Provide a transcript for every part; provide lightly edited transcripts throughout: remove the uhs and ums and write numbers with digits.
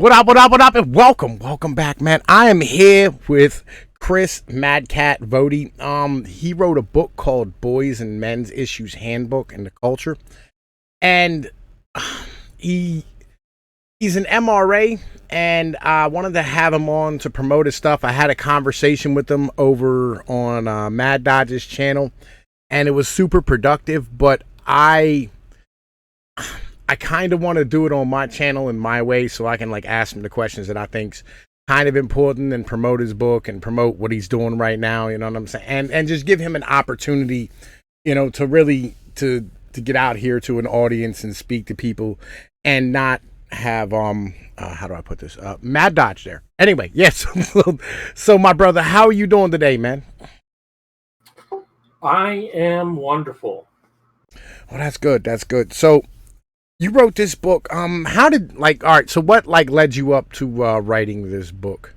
What up, what up, what up, and welcome back, man. I am here with Chris Madcat Vody. He wrote a book called Boys and Men's Issues Handbook in the Culture. And he he's an MRA, and I wanted to have him on to promote his stuff. I had a conversation with him over on Mad Dodge's channel, and it was super productive, but I kind of want to do it on my channel in my way so I can like ask him the questions that I think's kind of important and promote his book and promote what he's doing right now, you know what I'm saying? And just give him an opportunity, to really to get out here to an audience and speak to people and not have how do I put this? Mad Dodge there. Anyway, yes. So my brother, how are you doing today, man? I am wonderful. Oh, that's good. That's good. So you wrote this book. How did all right, so what led you up to writing this book?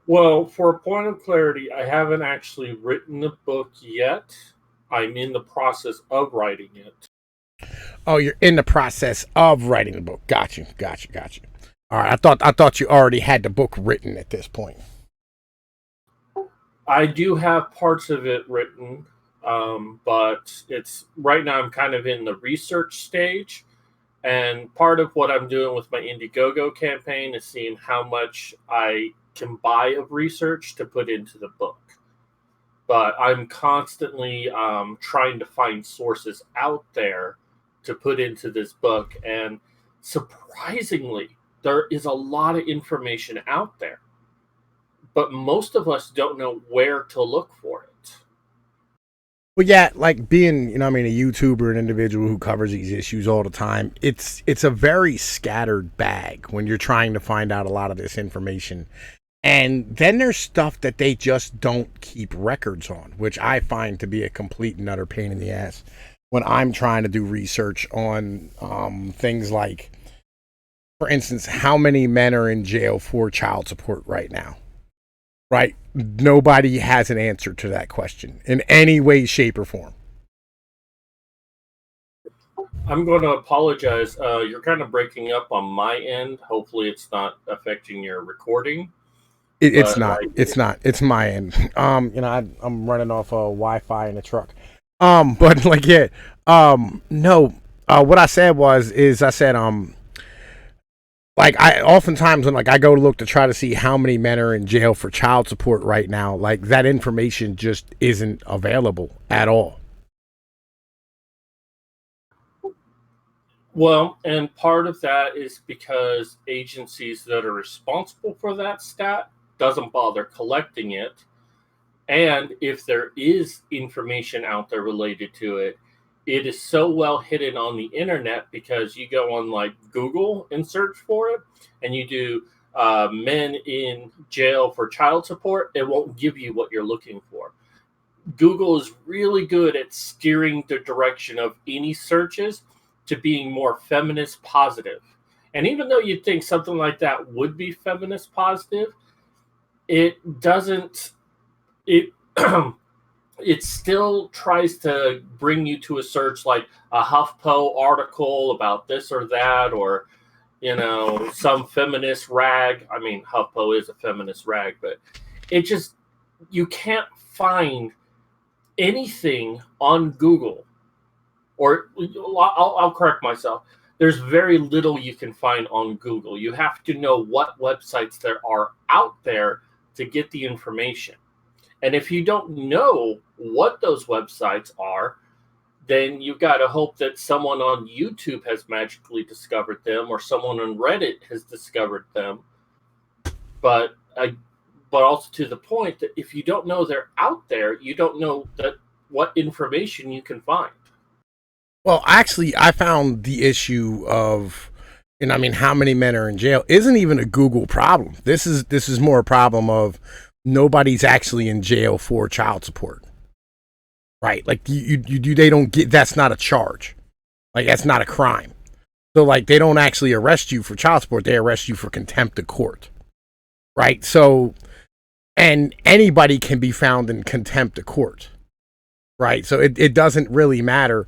Well, for a point of clarity, I haven't actually written the book yet. I'm in the process of writing it. Oh, you're in the process of writing the book. Got you. All right, I thought you already had the book written at this point. I do have parts of it written, but it's right now I'm kind of in the research stage. And part of what I'm doing with my Indiegogo campaign is seeing how much I can buy of research to put into the book. But I'm constantly trying to find sources out there to put into this book. And surprisingly, there is a lot of information out there. But most of us don't know where to look for it. Well, yeah, like being, a YouTuber, an individual who covers these issues all the time, it's a very scattered bag when you're trying to find out a lot of this information. And then there's stuff that they just don't keep records on, which I find to be a complete and utter pain in the ass when I'm trying to do research on things like, for instance, how many men are in jail for child support right now? Right? Nobody has an answer to that question in any way, shape, or form. I'm going to apologize. You're kind of breaking up on my end. Hopefully, it's not affecting your recording. It's not. It's not. It's my end. I'm running off Wi-Fi in the truck. But yeah. No. What I said I said I oftentimes when I go to look to try to see how many men are in jail for child support right now, that information just isn't available at all. Well, and part of that is because agencies that are responsible for that stat doesn't bother collecting it. And if there is information out there related to it, it is so well hidden on the internet because you go on Google and search for it and you do men in jail for child support, it won't give you what you're looking for. Google is really good at steering the direction of any searches to being more feminist positive. And even though you'd think something like that would be feminist positive, it doesn't, it it still tries to bring you to a search like a HuffPo article about this or that, or some feminist rag. I mean, HuffPo is a feminist rag, but you can't find anything on Google. Or I'll correct myself. There's very little you can find on Google. You have to know what websites there are out there to get the information. And if you don't know what those websites are, then you've got to hope that someone on YouTube has magically discovered them or someone on Reddit has discovered them. But also to the point that if you don't know they're out there, you don't know what information you can find. Well, actually, I found the issue of, how many men are in jail isn't even a Google problem. This is more a problem of nobody's actually in jail for child support, right? They don't get, that's not a charge, that's not a crime. So they don't actually arrest you for child support; they arrest you for contempt of court, right? So, and anybody can be found in contempt of court, right? So it doesn't really matter.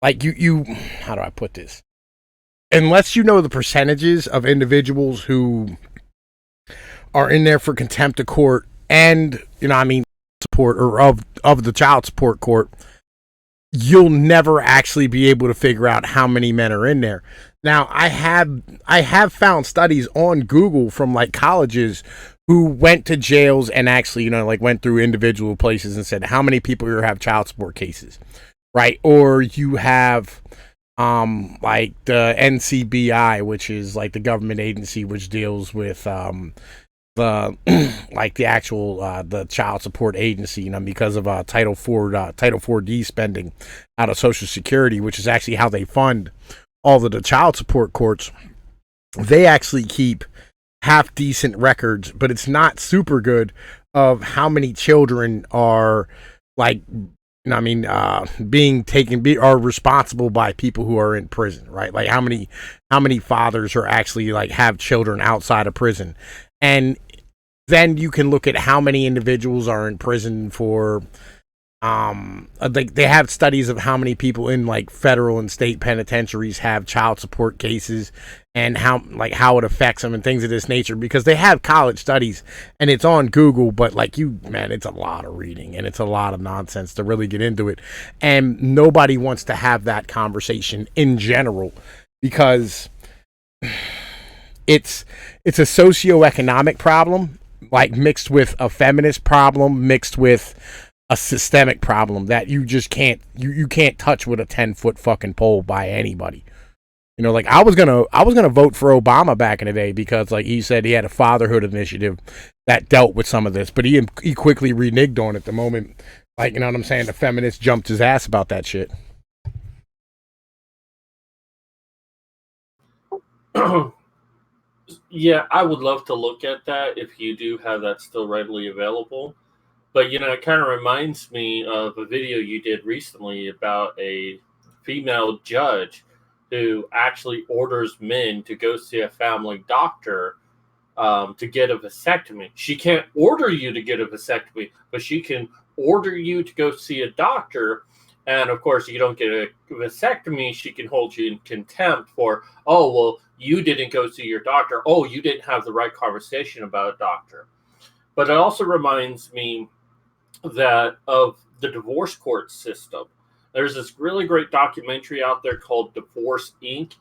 You how do I put this? unless you know the percentages of individuals who are in there for contempt of court and, support, or of the child support court, you'll never actually be able to figure out how many men are in there. Now, I have found studies on Google from like colleges who went to jails and actually, like went through individual places and said how many people here have child support cases, right? Or you have like the NCBI, which is like the government agency which deals with the like the actual the child support agency, because of Title 4D spending out of Social Security, which is actually how they fund all of the child support courts. They actually keep half decent records, but it's not super good, of how many children are like being taken, are responsible by people who are in prison, right? Like how many fathers are actually like have children outside of prison. And then you can look at how many individuals are in prison for like they have studies of how many people in like federal and state penitentiaries have child support cases, and how it affects them and things of this nature, because they have college studies and it's on Google. But like it's a lot of reading and it's a lot of nonsense to really get into it, and nobody wants to have that conversation in general, because it's a socioeconomic problem, like mixed with a feminist problem, mixed with a systemic problem that you just can't you can't touch with a 10-foot fucking pole by anybody. Like I was gonna vote for Obama back in the day, because like he said he had a fatherhood initiative that dealt with some of this, but he quickly reneged on it the moment, like, what I'm saying, the feminist jumped his ass about that shit. Yeah, I would love to look at that if you do have that still readily available. But it kind of reminds me of a video you did recently about a female judge who actually orders men to go see a family doctor to get a vasectomy. She can't order you to get a vasectomy, but she can order you to go see a doctor. And of course, you don't get a vasectomy, she can hold you in contempt for, oh, well, you didn't go see your doctor. Oh, you didn't have the right conversation about a doctor. But it also reminds me that of the divorce court system. There's this really great documentary out there called Divorce Inc.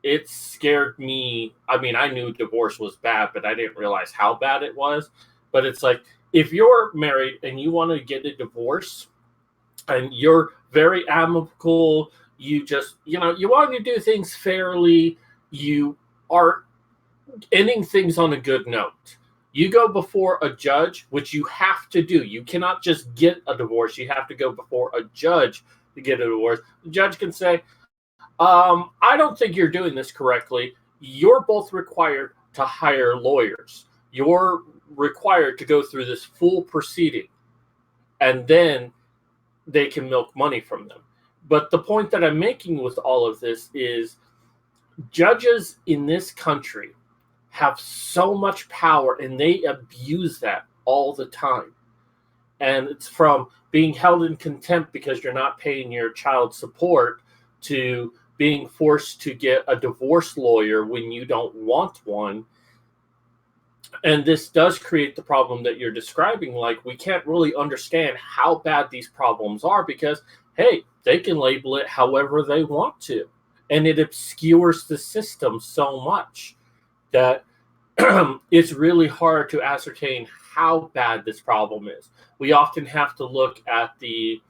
It scared me. I mean, I knew divorce was bad, but I didn't realize how bad it was. But it's like, if you're married and you want to get a divorce and you're very amicable, you just, you want to do things fairly, you are ending things on a good note. You go before a judge, which you have to do. You cannot just get a divorce. You have to go before a judge to get a divorce. The judge can say, I don't think you're doing this correctly. You're both required to hire lawyers. You're required to go through this full proceeding. And then they can milk money from them. But the point that I'm making with all of this is judges in this country have so much power, and they abuse that all the time. And it's from being held in contempt because you're not paying your child support, to being forced to get a divorce lawyer when you don't want one. And this does create the problem that you're describing. Like, we can't really understand how bad these problems are because, hey, they can label it however they want to. And it obscures the system so much that it's really hard to ascertain how bad this problem is. We often have to look at the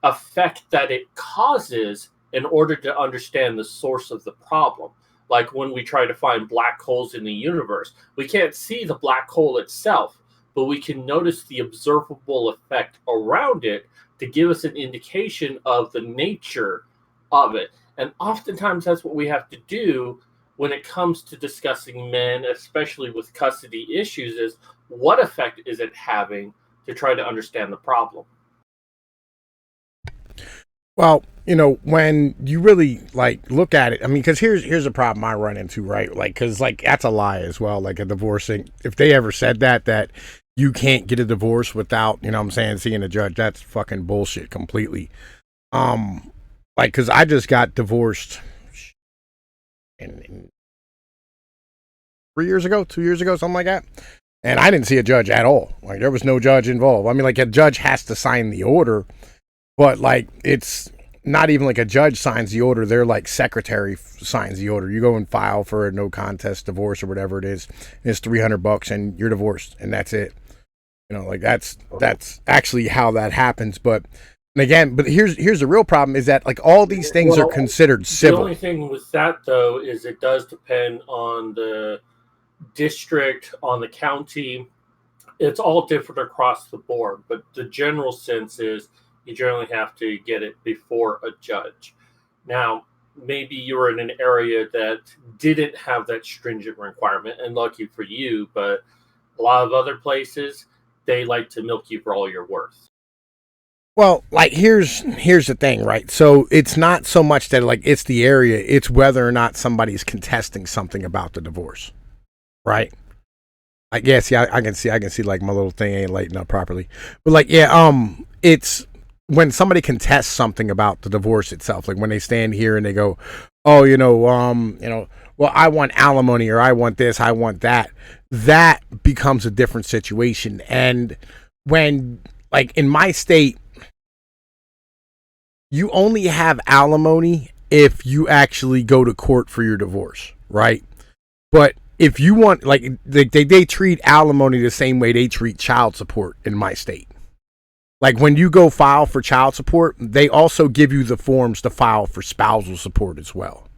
effect that it causes in order to understand the source of the problem. Like when we try to find black holes in the universe, we can't see the black hole itself, but we can notice the observable effect around it to give us an indication of the nature of it. And oftentimes that's what we have to do when it comes to discussing men, especially with custody issues, is what effect is it having to try to understand the problem? Well, when you really like look at it, I mean, because here's a problem I run into, right? Like, because like that's a lie as well. Like a divorcing, if they ever said that you can't get a divorce without, seeing a judge, that's fucking bullshit completely. Like, because I just got divorced in 3 years ago, 2 years ago, something like that. And I didn't see a judge at all. Like there was no judge involved. I mean, like a judge has to sign the order, but like it's not even like a judge signs the order. They're like secretary signs the order. You go and file for a no contest divorce or whatever it is. And it's $300 and you're divorced, and that's it. You know, like that's actually how that happens. But and again, but here's the real problem is that like all these things are considered civil. The only thing with that though is it does depend on the district, on the county. It's all different across the board, but the general sense is you generally have to get it before a judge. Now, maybe you're in an area that didn't have that stringent requirement, and lucky for you, but a lot of other places, they like to milk you for all you're worth. Well, like here's the thing, right? So it's not so much that like it's the area, it's whether or not somebody's contesting something about the divorce. Right? I guess yeah, I can see like my little thing ain't lighting up properly. But like it's when somebody contests something about the divorce itself, like when they stand here and they go, "Oh, well, I want alimony or I want this, I want that." That becomes a different situation. And when like in my state, you only have alimony if you actually go to court for your divorce, right? But if you want, like, they treat alimony the same way they treat child support in my state. Like, when you go file for child support, they also give you the forms to file for spousal support as well.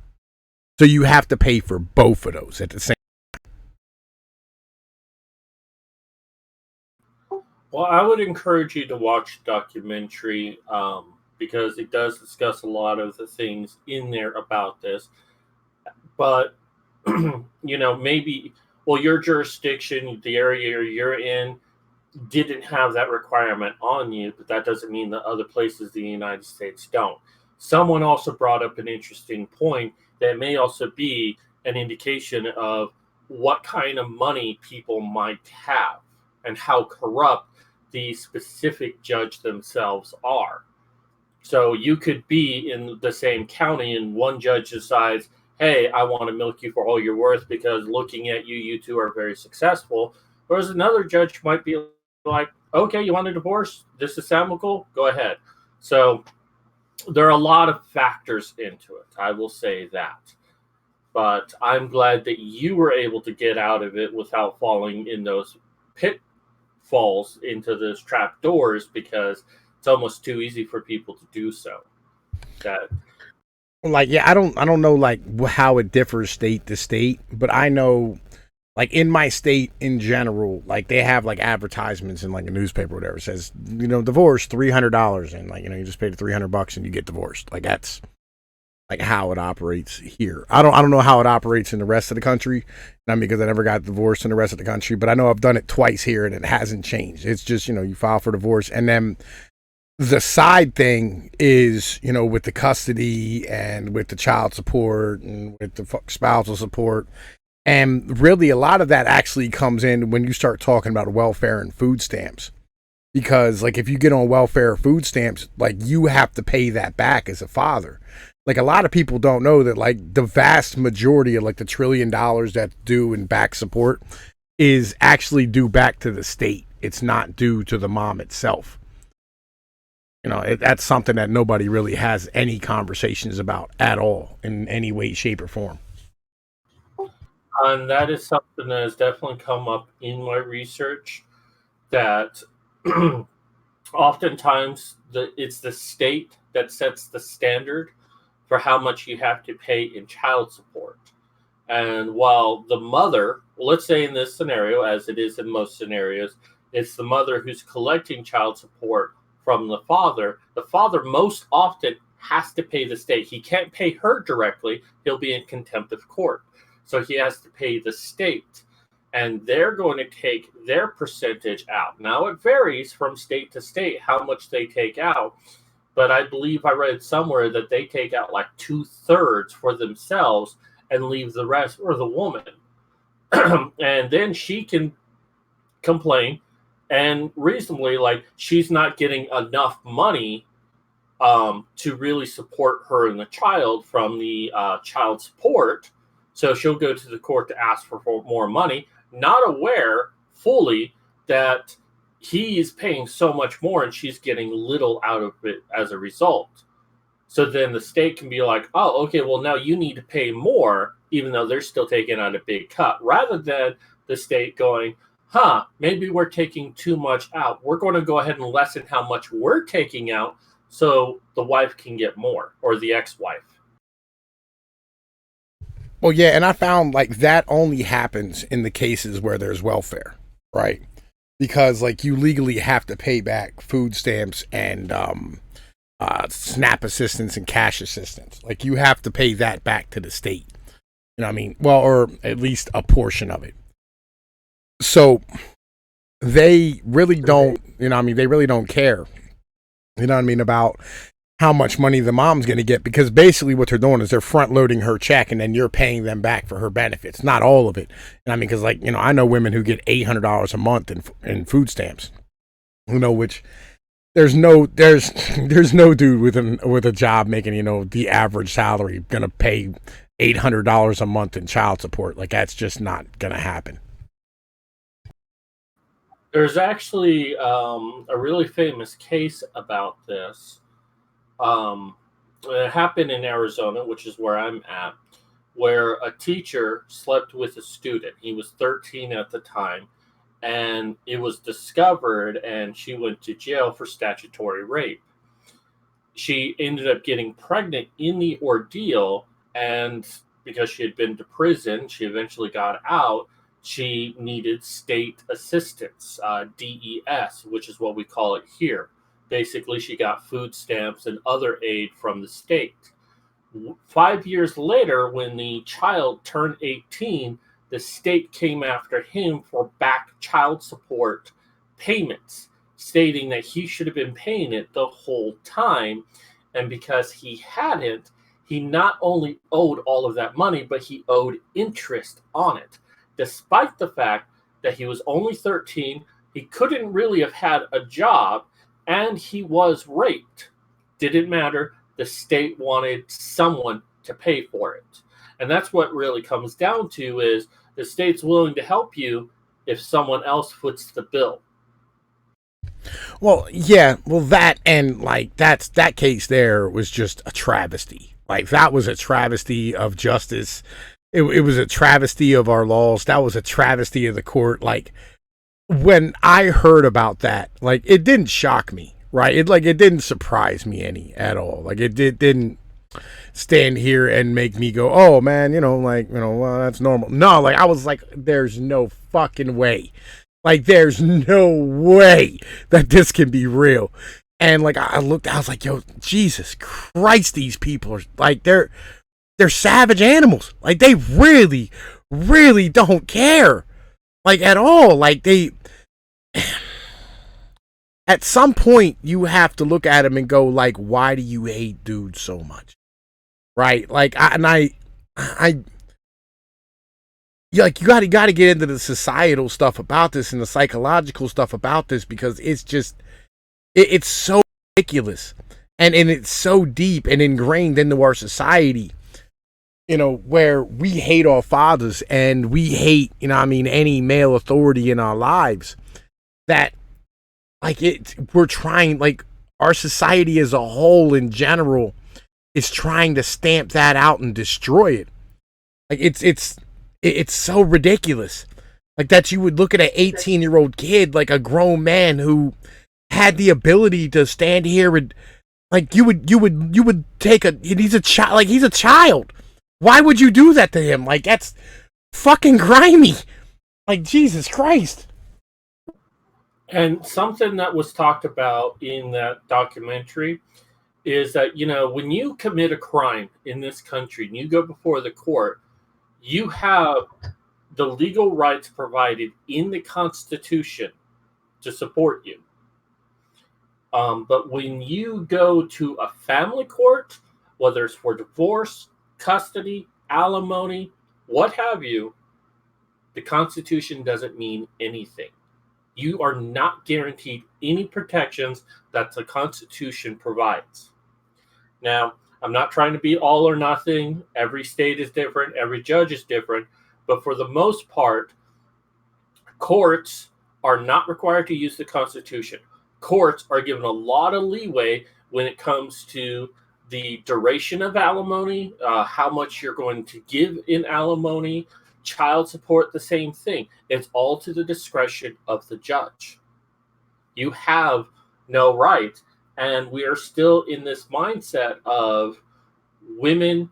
So you have to pay for both of those at the same time. Well, I would encourage you to watch the documentary because it does discuss a lot of the things in there about this. But maybe, well, your jurisdiction, the area you're in, didn't have that requirement on you, but that doesn't mean that other places in the United States don't. Someone also brought up an interesting point that may also be an indication of what kind of money people might have and how corrupt the specific judge themselves are. So you could be in the same county and one judge decides, hey, I want to milk you for all you're worth because looking at you, you two are very successful. Whereas another judge might be like, okay, you want a divorce? This is amicable? Go ahead. So there are a lot of factors into it. I will say that. But I'm glad that you were able to get out of it without falling in those pitfalls into those trap doors because it's almost too easy for people to do so. That like yeah, I don't know like how it differs state to state, but I know like in my state in general, like they have like advertisements in like a newspaper or whatever. It says, divorce $300 and like, you just pay the $300 and you get divorced. Like that's like how it operates here. I don't know how it operates in the rest of the country. Not because I never got divorced in the rest of the country, but I know I've done it twice here and it hasn't changed. It's just, you file for divorce and then the side thing is, with the custody and with the child support and with the spousal support. And really, a lot of that actually comes in when you start talking about welfare and food stamps. Because, like, if you get on welfare or food stamps, like, you have to pay that back as a father. Like, a lot of people don't know that, like, the vast majority of, like, the $1 trillion that's due in back support is actually due back to the state. It's not due to the mom itself. That's something that nobody really has any conversations about at all in any way, shape, or form. And that is something that has definitely come up in my research that oftentimes it's the state that sets the standard for how much you have to pay in child support. And while the mother, let's say in this scenario, as it is in most scenarios, it's the mother who's collecting child support from the father most often has to pay the state. He can't pay her directly. He'll be in contempt of court. So he has to pay the state. And they're going to take their percentage out. Now, it varies from state to state how much they take out. But I believe I read somewhere that they take out like 2/3 for themselves and leave the rest for the woman. And then she can complain and reasonably, like, she's not getting enough money to really support her and the child from the child support. So she'll go to the court to ask for more money, not aware fully that he is paying so much more and she's getting little out of it as a result. So then the state can be like, oh, okay, well, now you need to pay more, even though they're still taking out a big cut, rather than the state going, maybe we're taking too much out. We're going to go ahead and lessen how much we're taking out so the wife can get more, or the ex wife. Well, yeah, and I found like that only happens in the cases where there's welfare, right? Because like you legally have to pay back food stamps and SNAP assistance and cash assistance. Like you have to pay that back to the state. You know what I mean? Well, or at least a portion of it. So they really don't, you know what I mean? They really don't care, you know what I mean, about how much money the mom's going to get, because basically what they're doing is they're front loading her check and then you're paying them back for her benefits, not all of it. And I mean, because like, you know, I know women who get $800 a month in food stamps, you know, which there's no dude with a job making, you know, the average salary going to pay $800 a month in child support. Like that's just not going to happen. There's actually a really famous case about this. It happened in Arizona, which is where I'm at, where a teacher slept with a student. He was 13 at the time, and it was discovered, and she went to jail for statutory rape. She ended up getting pregnant in the ordeal, and because she had been to prison, she eventually got out. She needed state assistance, DES, which is what we call it here. Basically, she got food stamps and other aid from the state. 5 years later, when the child turned 18, the state came after him for back child support payments, stating that he should have been paying it the whole time. And because he hadn't, he not only owed all of that money, but he owed interest on it. Despite the fact that he was only 13, he couldn't really have had a job, and he was raped. Didn't matter. The state wanted someone to pay for it. And that's what really comes down to is the state's willing to help you if someone else foots the bill. Well, yeah, well that and like that case there was just a travesty. Like that was a travesty of justice. It was a travesty of our laws. That was a travesty of the court. Like when I heard about that, like it didn't shock me, right? It didn't surprise me any at all. Like didn't stand here and make me go, oh man, well, that's normal. No, like I was like, there's no fucking way. Like there's no way that this can be real. And like I looked, I was like, yo, Jesus Christ, these people are like they're savage animals. Like they really, really don't care. Like at all. Like they at some point you have to look at them and go like, why do you hate dudes so much? Right? Like I like you gotta get into the societal stuff about this and the psychological stuff about this, because it's just it's so ridiculous and it's so deep and ingrained into our society, where we hate our fathers and we hate, any male authority in our lives, that we're trying, like our society as a whole in general is trying to stamp that out and destroy it. Like it's so ridiculous. Like that you would look at an 18-year-old kid, like a grown man who had the ability to stand here and like you would take he's a child, like he's a child. Why would you do that to him? Like that's fucking grimy. Like Jesus Christ. And something that was talked about in that documentary is that, when you commit a crime in this country and you go before the court, you have the legal rights provided in the Constitution to support you. But when you go to a family court, whether it's for divorce, custody, alimony, what have you, the Constitution doesn't mean anything. You are not guaranteed any protections that the Constitution provides. Now, I'm not trying to be all or nothing. Every state is different, every judge is different, but for the most part, courts are not required to use the Constitution. Courts are given a lot of leeway when it comes to the duration of alimony, how much you're going to give in alimony, child support, the same thing. It's all to the discretion of the judge. You have no right. And we are still in this mindset of women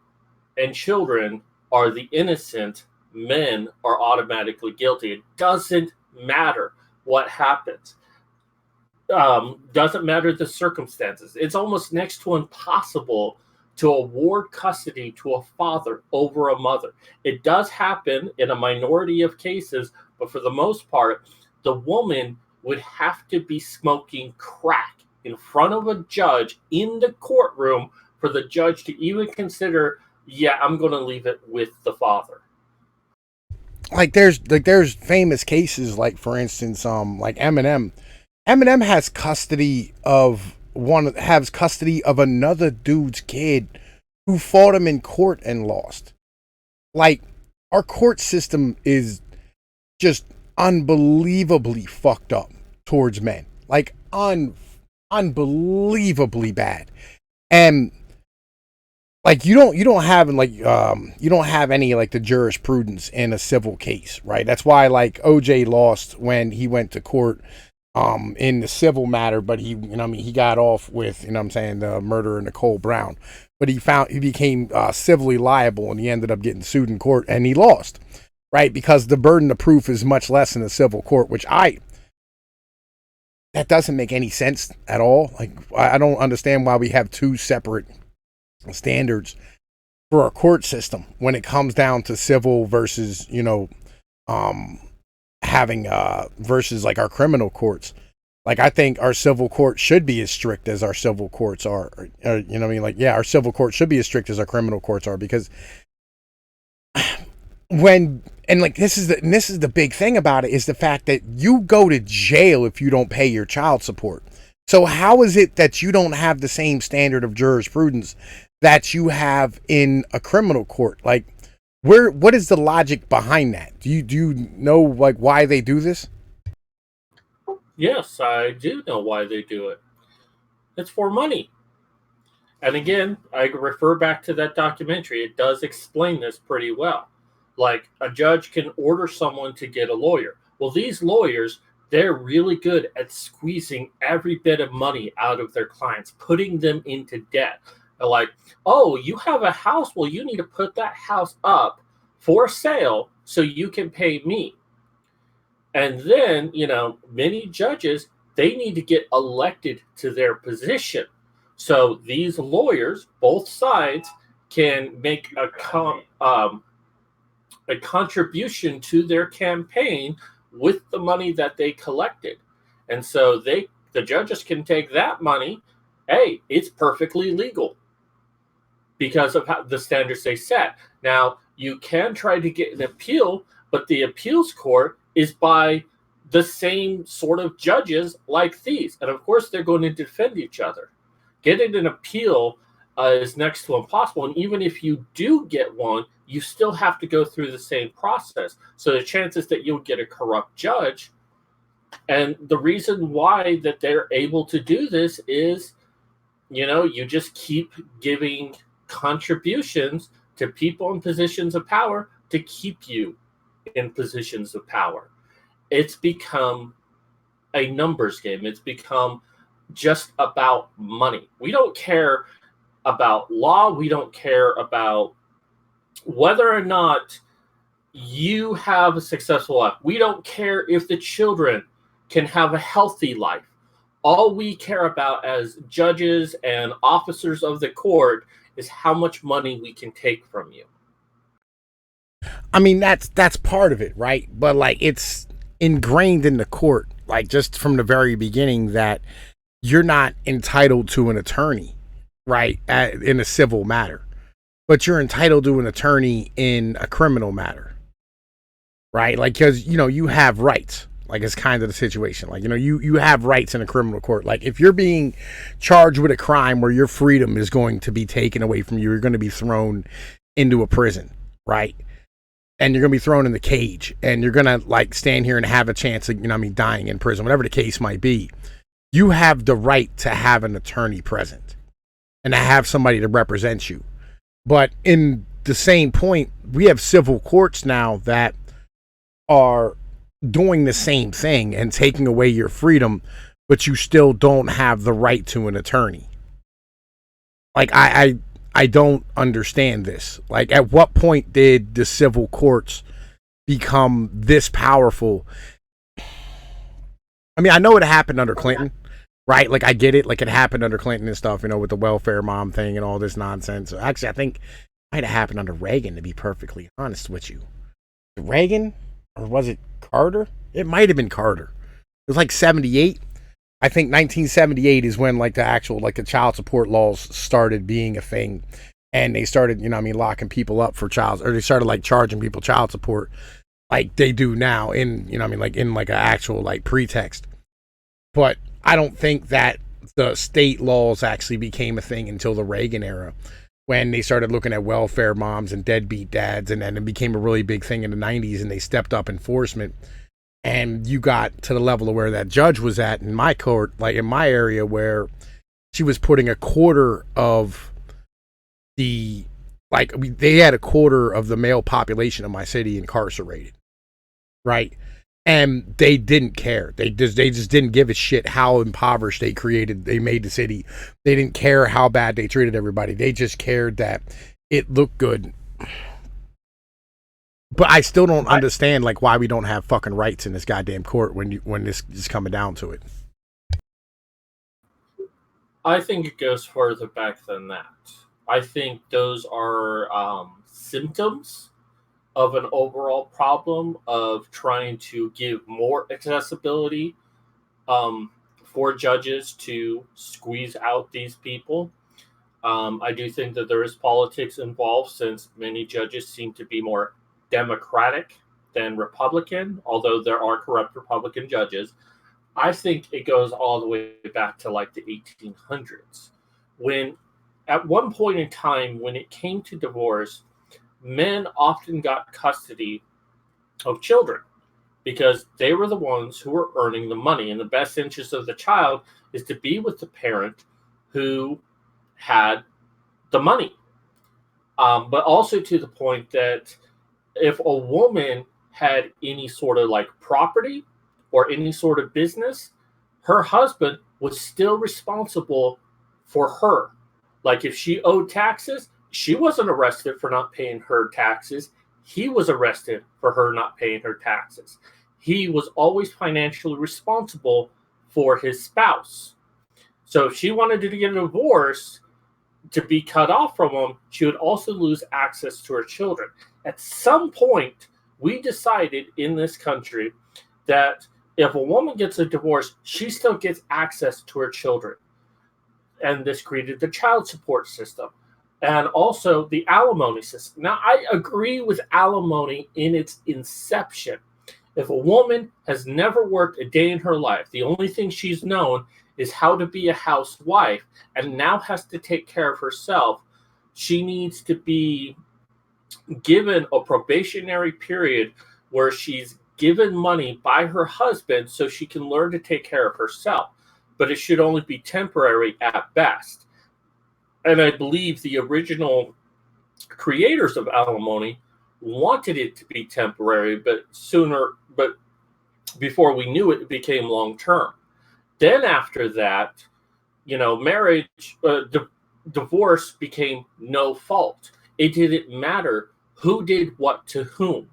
and children are the innocent, men are automatically guilty. It doesn't matter what happens. Doesn't matter the circumstances. It's almost next to impossible to award custody to a father over a mother. It does happen in a minority of cases, but for the most part, the woman would have to be smoking crack in front of a judge in the courtroom for the judge to even consider, yeah, I'm going to leave it with the father. There's famous cases, like for instance, like Eminem has custody of another dude's kid who fought him in court and lost. Like, our court system is just unbelievably fucked up towards men. Like, unbelievably bad. And like, you don't have any like the jurisprudence in a civil case, right? That's why like OJ lost when he went to court in the civil matter, but he got off with, the murder of Nicole Brown, but he became civilly liable, and he ended up getting sued in court, and he lost, right? Because the burden of proof is much less in a civil court, that doesn't make any sense at all. Like, I don't understand why we have two separate standards for our court system when it comes down to civil versus, having versus like our criminal courts. Like, I think our civil court should be as strict as our civil courts are. Our civil court should be as strict as our criminal courts are, because this is the big thing about it, is the fact that you go to jail if you don't pay your child support. So how is it that you don't have the same standard of jurisprudence that you have in a criminal court? Like, what is the logic behind that? Do you know like why they do this? Yes, I do know why they do it. It's for money. And again, I refer back to that documentary. It does explain this pretty well. Like, a judge can order someone to get a lawyer. Well, these lawyers, they're really good at squeezing every bit of money out of their clients, putting them into debt. They're like, oh, you have a house? Well, you need to put that house up for sale so you can pay me. And then, many judges, they need to get elected to their position. So these lawyers, both sides, can make a contribution to their campaign with the money that they collected. And so the judges can take that money. Hey, it's perfectly legal because of the standards they set. Now, you can try to get an appeal, but the appeals court is by the same sort of judges like these. And of course, they're going to defend each other. Getting an appeal is next to impossible. And even if you do get one, you still have to go through the same process. So the chances that you'll get a corrupt judge. And the reason why that they're able to do this is, you just keep giving contributions to people in positions of power to keep you in positions of power. It's become a numbers game. It's become just about money. We don't care about law. We don't care about whether or not you have a successful life. We don't care if the children can have a healthy life. All we care about as judges and officers of the court is how much money we can take from you. I mean, that's part of it, right? But like, it's ingrained in the court, like just from the very beginning, that you're not entitled to an attorney, right, in a civil matter, but you're entitled to an attorney in a criminal matter, right? Like, because you have rights. Like, it's kind of the situation. Like, you have rights in a criminal court. Like, if you're being charged with a crime where your freedom is going to be taken away from you, you're going to be thrown into a prison, right? And you're going to be thrown in the cage, and you're going to, like, stand here and have a chance of, dying in prison, whatever the case might be. You have the right to have an attorney present and to have somebody to represent you. But in the same point, we have civil courts now that are doing the same thing and taking away your freedom, but you still don't have the right to an attorney. Like, I don't understand this. Like, at what point did the civil courts become this powerful? I mean, I know it happened under Clinton, right? Like, I get it. Like, it happened under Clinton and stuff, with the welfare mom thing and all this nonsense. Actually, I think it might have happened under Reagan, to be perfectly honest with you. Reagan? Or was it Carter? It might have been Carter. It was like 78. I think 1978 is when, like, the actual, like, the child support laws started being a thing. And they started, locking people up for or they started, like, charging people child support like they do now in, like, in, like, an actual, like, pretext. But I don't think that the state laws actually became a thing until the Reagan era, when they started looking at welfare moms and deadbeat dads, and then it became a really big thing in the 90s, and they stepped up enforcement. And you got to the level of where that judge was at in my court, like in my area, where she was putting a quarter of the, like, they had a quarter of the male population of my city incarcerated, right? And they didn't care. They just didn't give a shit how impoverished they made the city. They didn't care how bad they treated everybody. They just cared that it looked good. But I still don't understand, like, why we don't have fucking rights in this goddamn court when this is coming down to it. I think it goes further back than that. I think those are symptoms of an overall problem of trying to give more accessibility for judges to squeeze out these people. I do think that there is politics involved, since many judges seem to be more Democratic than Republican, although there are corrupt Republican judges. I think it goes all the way back to, like, the 1800s, when at one point in time, when it came to divorce, men often got custody of children because they were the ones who were earning the money. And the best interest of the child is to be with the parent who had the money. But also to the point that if a woman had any sort of, like, property or any sort of business, her husband was still responsible for her. Like, if she owed taxes, she wasn't arrested for not paying her taxes. He was arrested for her not paying her taxes. He was always financially responsible for his spouse. So if she wanted to get a divorce, to be cut off from him, she would also lose access to her children. At some point, we decided in this country that if a woman gets a divorce, she still gets access to her children. And this created the child support system and also the alimony system. Now, I agree with alimony in its inception. If a woman has never worked a day in her life, the only thing she's known is how to be a housewife, and now has to take care of herself, she needs to be given a probationary period where she's given money by her husband so she can learn to take care of herself. But it should only be temporary at best. And I believe the original creators of alimony wanted it to be temporary, but before we knew it, it became long term. Then after that, marriage, divorce became no fault. It didn't matter who did what to whom,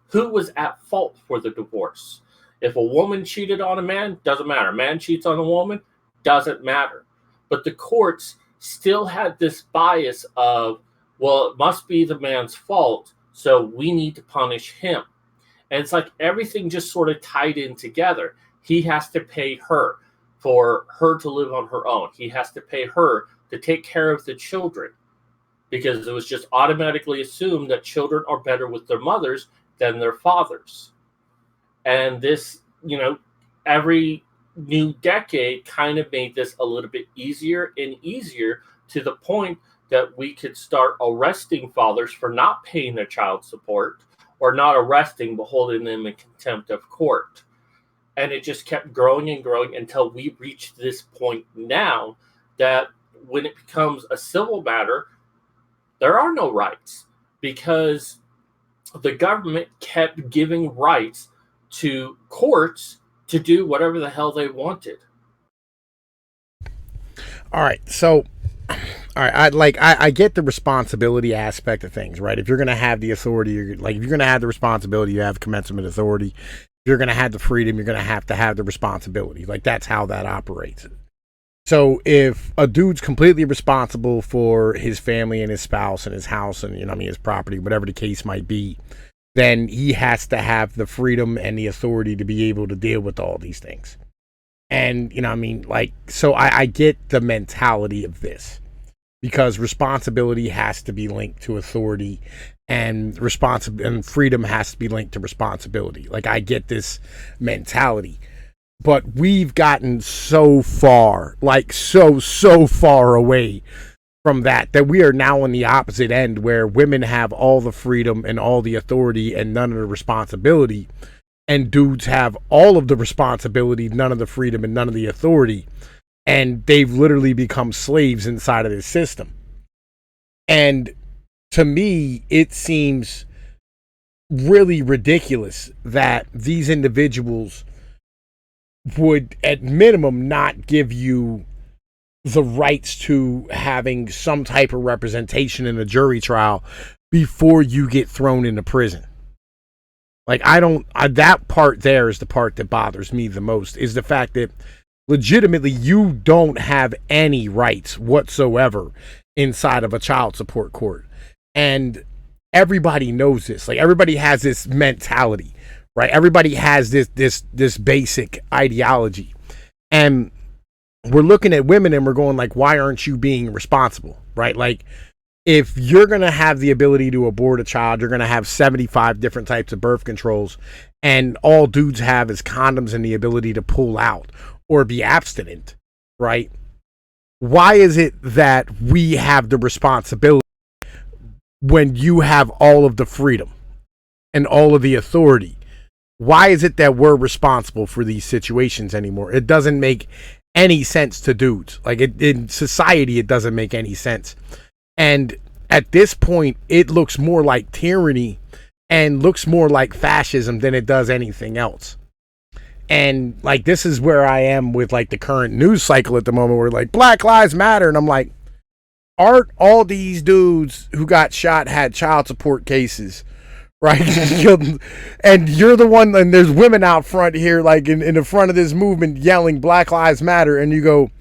who was at fault for the divorce. If a woman cheated on a man, doesn't matter. A man cheats on a woman, doesn't matter. But the courts still had this bias of, well, it must be the man's fault, so we need to punish him. And it's like everything just sort of tied in together. He has to pay her for her to live on her own. He has to pay her to take care of the children, because it was just automatically assumed that children are better with their mothers than their fathers. And this you know, every new decade kind of made this a little bit easier and easier, to the point that we could start arresting fathers for not paying their child support, or not arresting but holding them in contempt of court. And it just kept growing and growing until we reached this point now, that when it becomes a civil matter, there are no rights, because the government kept giving rights to courts to do whatever the hell they wanted. All right, so all right, I get the responsibility aspect of things, right? If you're gonna have the authority, if you're gonna have the responsibility, you have commensurate authority. If you're gonna have the freedom, you're gonna have to have the responsibility. Like, that's how that operates. So if a dude's completely responsible for his family and his spouse and his house and, his property, whatever the case might be, then he has to have the freedom and the authority to be able to deal with all these things. And, so I get the mentality of this, because responsibility has to be linked to authority, and and freedom has to be linked to responsibility. Like, I get this mentality, but we've gotten so far, like so far away from that we are now on the opposite end, where women have all the freedom and all the authority and none of the responsibility, and dudes have all of the responsibility, none of the freedom, and none of the authority, and they've literally become slaves inside of this system. And to me, it seems really ridiculous that these individuals would, at minimum, not give you the rights to having some type of representation in a jury trial before you get thrown into prison. Like, that part there is the part that bothers me the most, is the fact that legitimately you don't have any rights whatsoever inside of a child support court. And everybody knows this. Like, everybody has this mentality, right? Everybody has this basic ideology. And we're looking at women and we're going, like, why aren't you being responsible, right? Like, if you're going to have the ability to abort a child, you're going to have 75 different types of birth controls, and all dudes have is condoms and the ability to pull out or be abstinent, right? Why is it that we have the responsibility when you have all of the freedom and all of the authority? Why is it that we're responsible for these situations anymore? It doesn't make any sense to dudes. Like, in society, it doesn't make any sense. And at this point, it looks more like tyranny and looks more like fascism than it does anything else. And, like, this is where I am with, like, the current news cycle at the moment, where, like, Black Lives Matter. And I'm like, aren't all these dudes who got shot had child support cases, right? And you're the one, and there's women out front here, like, in the front of this movement, yelling Black Lives Matter. And you go,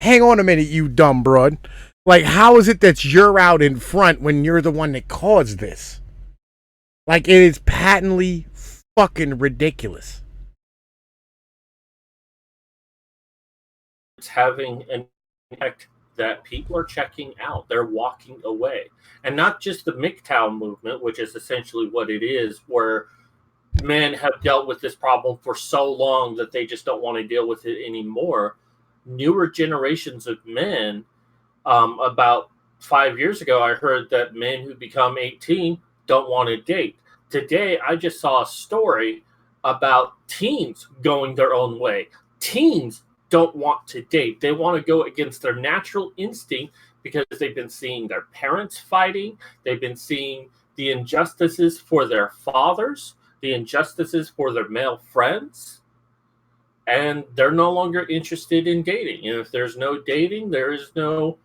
hang on a minute, you dumb broad. Like, how is it that you're out in front when you're the one that caused this? Like, it is patently fucking ridiculous. It's having an impact that people are checking out. They're walking away. And not just the MGTOW movement, which is essentially what it is, where men have dealt with this problem for so long that they just don't want to deal with it anymore. Newer generations of men, about 5 years ago, I heard that men who become 18 don't want to date. Today, I just saw a story about teens going their own way. Teens don't want to date. They want to go against their natural instinct, because they've been seeing their parents fighting. They've been seeing the injustices for their fathers, the injustices for their male friends, and they're no longer interested in dating. And if there's no dating, there is no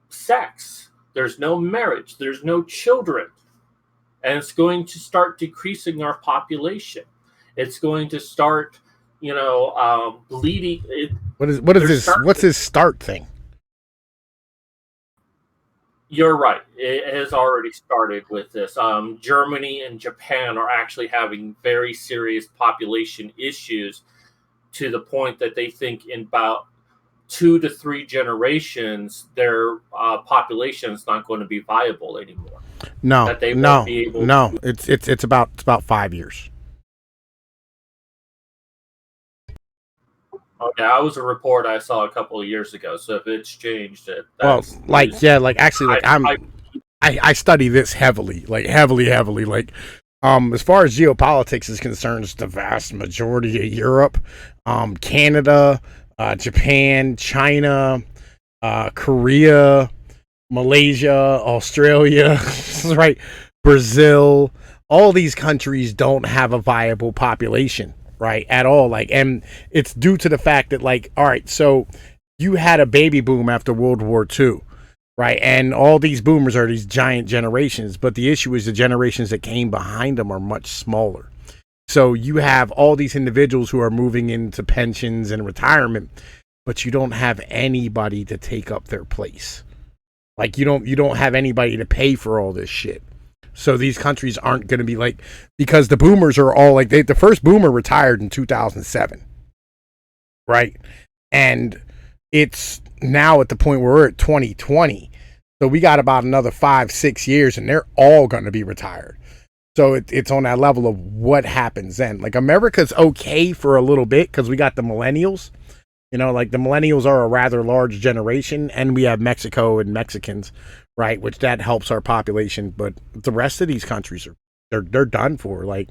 sex, there's no marriage, there's no children, and it's going to start decreasing our population. It's going to start, bleeding. What is this? What's this start thing? You're right. It has already started with this. Germany and Japan are actually having very serious population issues, to the point that they think in about 2 to 3 generations, their population is not going to be viable anymore. No, that they won't be able no. To... It's about 5 years. Okay, that was a report I saw a couple of years ago. So if it's changed, Well, that's like news. yeah, like actually, like I I study this heavily, like heavily. Like, as far as geopolitics is concerned, it's the vast majority of Europe, Canada, Japan, China, Korea, Malaysia, Australia, right, Brazil. All these countries don't have a viable population, right, at all. Like, and it's due to the fact that, like, all right, so you had a baby boom after World War II, right? And all these boomers are these giant generations, but the issue is the generations that came behind them are much smaller. So you have all these individuals who are moving into pensions and retirement, but you don't have anybody to take up their place. Like you don't have anybody to pay for all this shit. So these countries aren't going to be like, because the boomers are all like the first boomer retired in 2007, right? And it's now at the point where we're at 2020. So we got about another 5-6 years and they're all going to be retired. So it's on that level of what happens then. Like America's okay for a little bit because we got the millennials. Like the millennials are a rather large generation, and we have Mexico and Mexicans, right? Which that helps our population. But the rest of these countries are they're done for. Like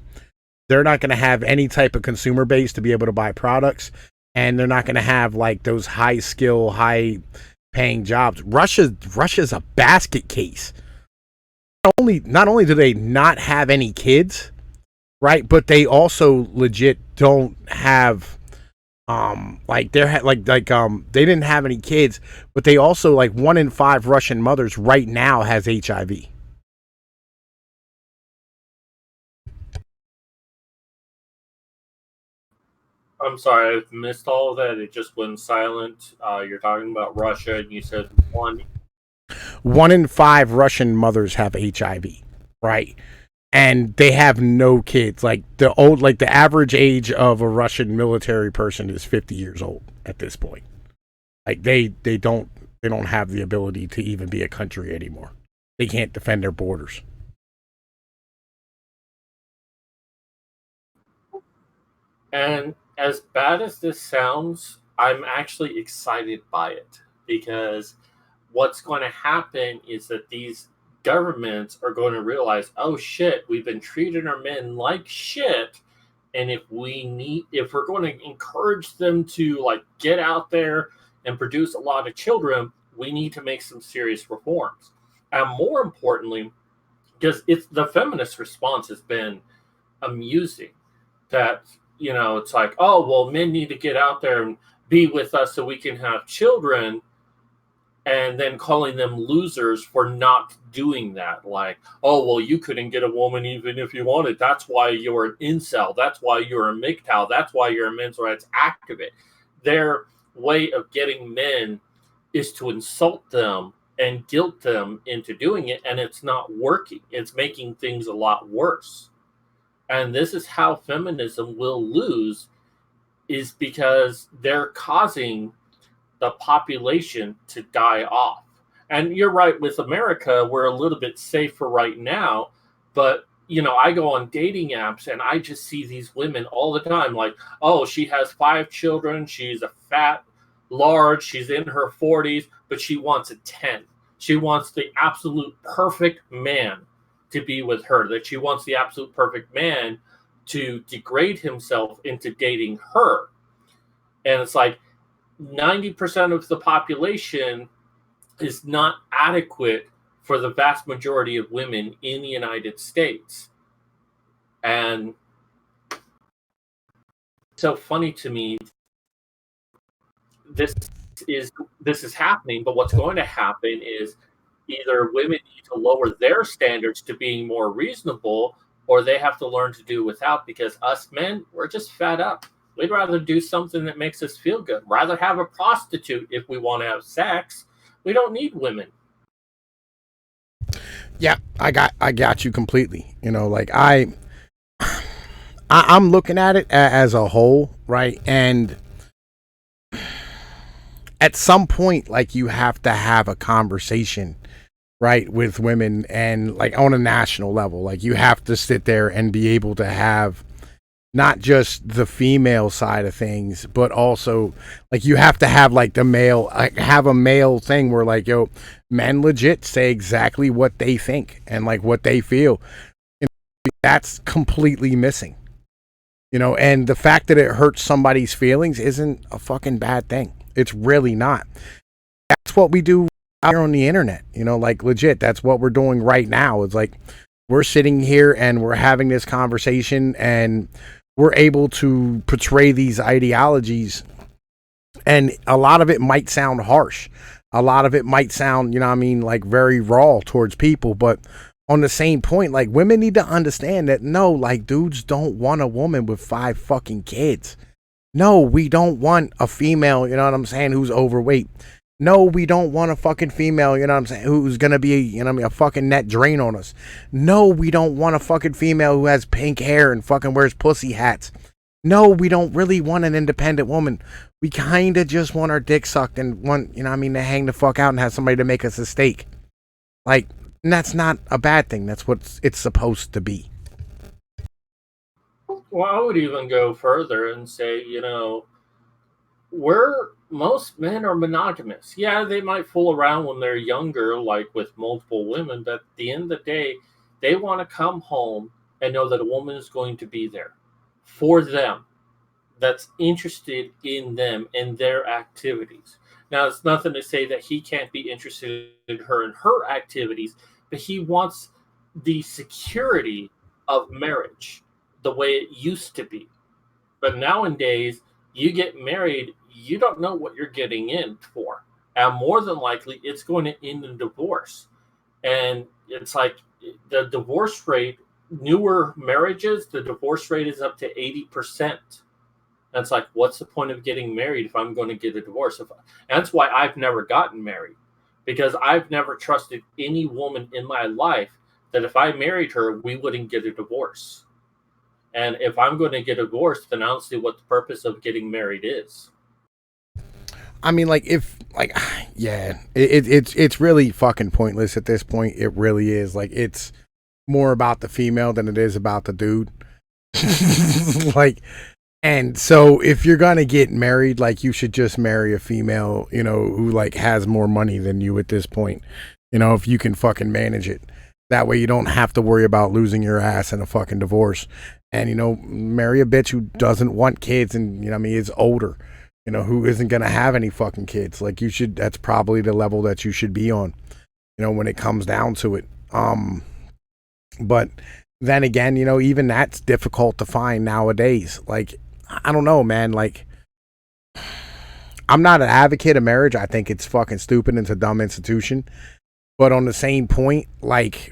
they're not going to have any type of consumer base to be able to buy products, and they're not going to have like those high skill, high paying jobs. Russia's a basket case. Not only do they not have any kids, right, but they also legit don't have like they're they didn't have any kids, but they also, like, 1 in 5 Russian mothers right now has HIV. I'm sorry, I've missed all of that. It just went silent. You're talking about Russia, and you said one. 1 in 5 Russian mothers have HIV, right? And they have no kids. Like the average age of a Russian military person is 50 years old at this point. Like they don't have the ability to even be a country anymore. They can't defend their borders. And as bad as this sounds, I'm actually excited by it because what's going to happen is that these governments are going to realize, oh shit, we've been treating our men like shit. And if we're going to encourage them to like get out there and produce a lot of children, we need to make some serious reforms. And more importantly, because it's the feminist response has been amusing that it's like, oh well, men need to get out there and be with us so we can have children, and then calling them losers for not doing that. Like, oh well, you couldn't get a woman even if you wanted, that's why you're an incel, that's why you're a MGTOW, that's why you're a men's rights activist. Their way of getting men is to insult them and guilt them into doing it, and it's not working. It's making things a lot worse. And this is how feminism will lose, is because they're causing the population to die off. And you're right, with America we're a little bit safer right now, but I go on dating apps and I just see these women all the time, like, oh, she has 5 children, she's a fat large, she's in her 40s, but she wants a 10. She wants the absolute perfect man to be with her, that she wants the absolute perfect man to degrade himself into dating her. And it's like 90% of the population is not adequate for the vast majority of women in the United States. And it's so funny to me, this this is happening, but what's going to happen is either women need to lower their standards to being more reasonable, or they have to learn to do without, because us men, we're just fed up. We'd rather do something that makes us feel good, rather have a prostitute if we want to have sex. We don't need women. Yeah, I got you completely. Like I'm looking at it as a whole, right? And at some point, like, you have to have a conversation, right, with women, and like on a national level, like you have to sit there and be able to have not just the female side of things, but also like you have to have like the male, like have a male thing where like, yo, men legit say exactly what they think and like what they feel. You know, that's completely missing. You know, and the fact that it hurts somebody's feelings isn't a fucking bad thing. It's really not. That's what we do out here on the internet. You know, like legit, that's what we're doing right now. It's like we're sitting here and we're having this conversation and we're able to portray these ideologies. And a lot of it might sound harsh. A lot of it might sound, you know what I mean, like very raw towards people. But on the same point, like women need to understand that no, like dudes don't want a woman with 5 fucking kids. No, we don't want a female, you know what I'm saying, who's overweight. No, we don't want a fucking female, you know what I'm saying, who's gonna be, you know what I mean, a fucking net drain on us. No, we don't want a fucking female who has pink hair and fucking wears pussy hats. No, we don't really want an independent woman. We kind of just want our dick sucked and want, you know what I mean, to hang the fuck out and have somebody to make us a steak. Like, and that's not a bad thing. That's what it's supposed to be. Well, I would even go further and say, where most men are monogamous. Yeah, they might fool around when they're younger, like with multiple women, but at the end of the day, they want to come home and know that a woman is going to be there for them, that's interested in them and their activities. Now, it's nothing to say that he can't be interested in her and her activities, but he wants the security of marriage the way it used to be. But nowadays, you get married, you don't know what you're getting in for. And more than likely, it's going to end in divorce. And it's like the divorce rate, newer marriages, the divorce rate is up to 80%. That's like, what's the point of getting married if I'm going to get a divorce? And that's why I've never gotten married, because I've never trusted any woman in my life that if I married her, we wouldn't get a divorce. And if I'm going to get divorced, then I don't see what the purpose of getting married is. I mean, like if like, yeah, it's really fucking pointless at this point. It really is. Like it's more about the female than it is about the dude. Like, and so if you're gonna get married, like you should just marry a female, you know, who like has more money than you at this point. You know, if you can fucking manage it. That way you don't have to worry about losing your ass in a fucking divorce. And, you know, marry a bitch who doesn't want kids and, you know what I mean, is older, you know, who isn't going to have any fucking kids. Like you should, that's probably the level that you should be on, you know, when it comes down to it. But then again, you know, even that's difficult to find nowadays. Like, I don't know, man. Like, I'm not an advocate of marriage. I think it's fucking stupid. It's a dumb institution. But on the same point, like,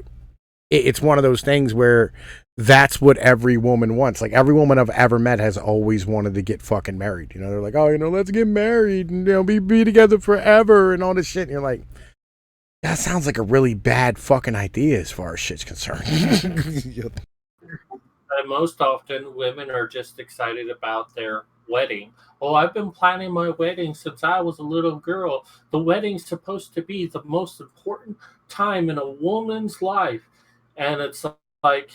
it's one of those things where that's what every woman wants. Like, every woman I've ever met has always wanted to get fucking married. You know, they're like, oh, you know, let's get married and, you know, be together forever and all this shit. And you're like, that sounds like a really bad fucking idea as far as shit's concerned. And most often, women are just excited about their wedding. Oh, I've been planning my wedding since I was a little girl. The wedding's supposed to be the most important time in a woman's life. And it's like,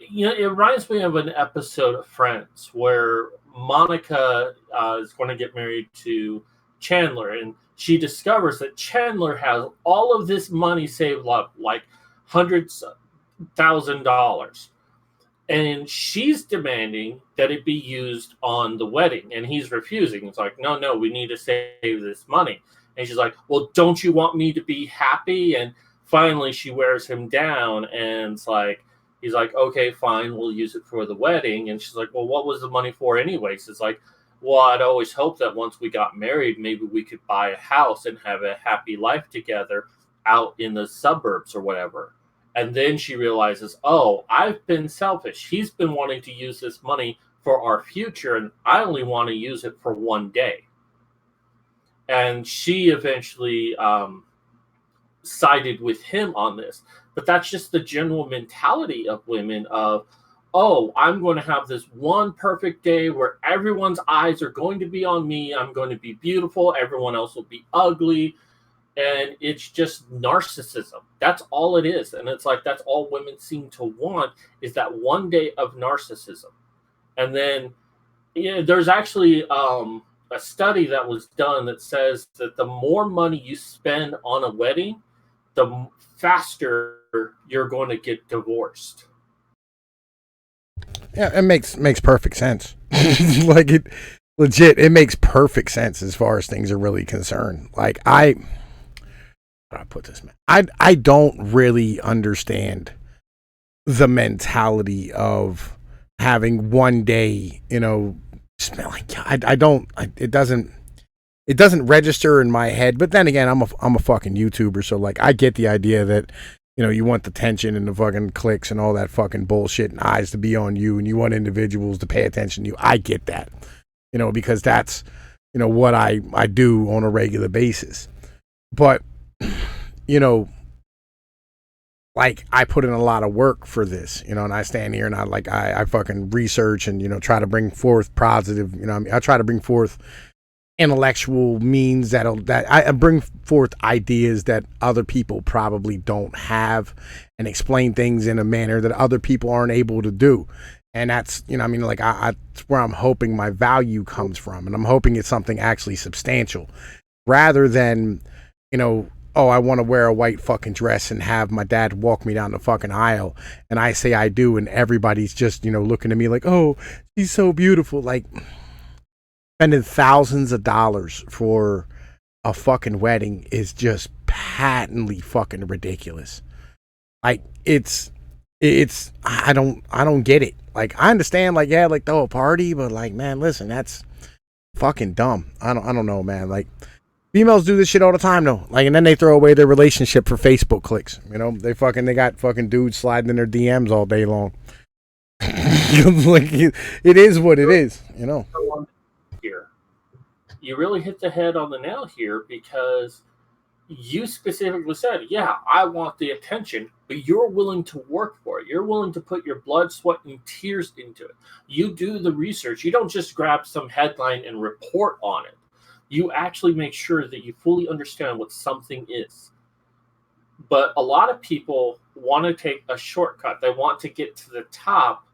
it reminds me of an episode of Friends where Monica is going to get married to Chandler, and she discovers that Chandler has all of this money saved up, like hundreds of $1,000, and she's demanding that it be used on the wedding, and he's refusing. It's like, no, we need to save this money. And she's like, well, don't you want me to be happy? And finally she wears him down, and it's like, he's like, okay, fine, we'll use it for the wedding. And she's like, well, what was the money for anyways? It's like, well, I'd always hoped that once we got married, maybe we could buy a house and have a happy life together out in the suburbs or whatever. And then she realizes, oh, I've been selfish. He's been wanting to use this money for our future, and I only want to use it for one day. And she eventually sided with him on this. But that's just the general mentality of women of, oh, I'm going to have this one perfect day where everyone's eyes are going to be on me. I'm going to be beautiful. Everyone else will be ugly. And it's just narcissism. That's all it is. And it's like that's all women seem to want is that one day of narcissism. And then there's actually a study that was done that says that the more money you spend on a wedding, the faster you're going to get divorced. Yeah, it makes perfect sense. Like it legit, it makes perfect sense as far as things are really concerned. Like how do I put this, man? I don't really understand the mentality of having one day, like I don't it doesn't register in my head. But then again, I'm a fucking YouTuber, so like I get the idea that you want the tension and the fucking clicks and all that fucking bullshit and eyes to be on you, and you want individuals to pay attention to you. I get that, because that's what I do on a regular basis. But like I put in a lot of work for this, and I stand here and I fucking research and try to bring forth positive, I try to bring forth intellectual means that I bring forth ideas that other people probably don't have, and explain things in a manner that other people aren't able to do. And that's that's where I'm hoping my value comes from, and I'm hoping it's something actually substantial, rather than oh, I want to wear a white fucking dress and have my dad walk me down the fucking aisle, and I say I do, and everybody's just looking at me like, oh, she's so beautiful. Like, spending thousands of dollars for a fucking wedding is just patently fucking ridiculous. Like, it's I don't get it. Like, I understand, like, yeah, like throw a party, but like, man, listen, that's fucking dumb. I don't know, man. Like, females do this shit all the time though. Like, and then they throw away their relationship for Facebook clicks. They got fucking dudes sliding in their DMs all day long. Like, it is what it is, Here, you really hit the head on the nail here, because you specifically said, yeah, I want the attention, but you're willing to work for it. You're willing to put your blood, sweat, and tears into it. You do the research. You don't just grab some headline and report on it. You actually make sure that you fully understand what something is. But a lot of people want to take a shortcut. They want to get to the top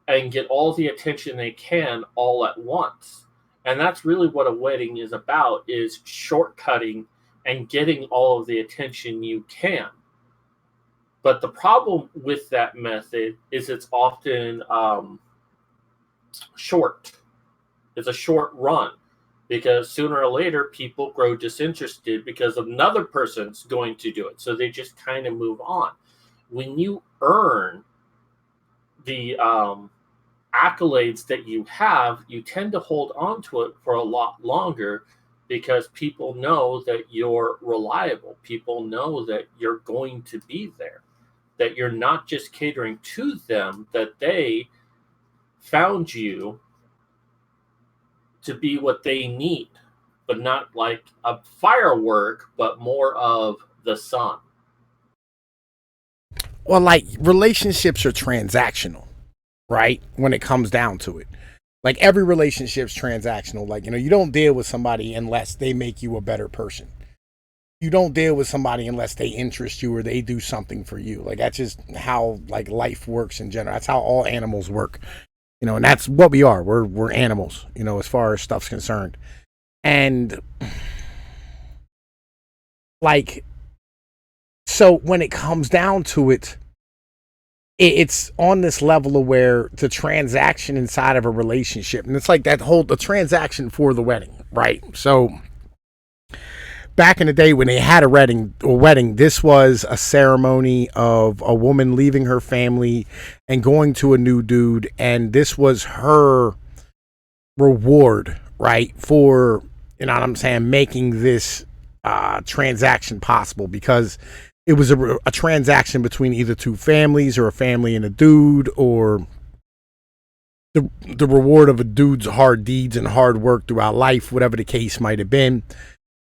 and get all the attention they can all at once. And that's really what a wedding is about, is shortcutting and getting all of the attention you can. But the problem with that method is it's often short. It's a short run, because sooner or later people grow disinterested because another person's going to do it. So they just kind of move on. When you earn the accolades that you have, you tend to hold on to it for a lot longer, because people know that you're reliable. People know that you're going to be there, that you're not just catering to them, that they found you to be what they need, but not like a firework, but more of the sun. Well, like, relationships are transactional, right? When it comes down to it. Like, every relationship's transactional. Like, you don't deal with somebody unless they make you a better person. You don't deal with somebody unless they interest you or they do something for you. Like, that's just how, like, life works in general. That's how all animals work. And that's what we are. We're animals, as far as stuff's concerned. And like, so when it comes down to it, it's on this level of where the transaction inside of a relationship, and it's like the transaction for the wedding, right? So back in the day when they had a wedding, this was a ceremony of a woman leaving her family and going to a new dude, and this was her reward, right, for, what I'm saying, making this transaction possible, because it was a transaction between either two families, or a family and a dude, or the reward of a dude's hard deeds and hard work throughout life, whatever the case might have been.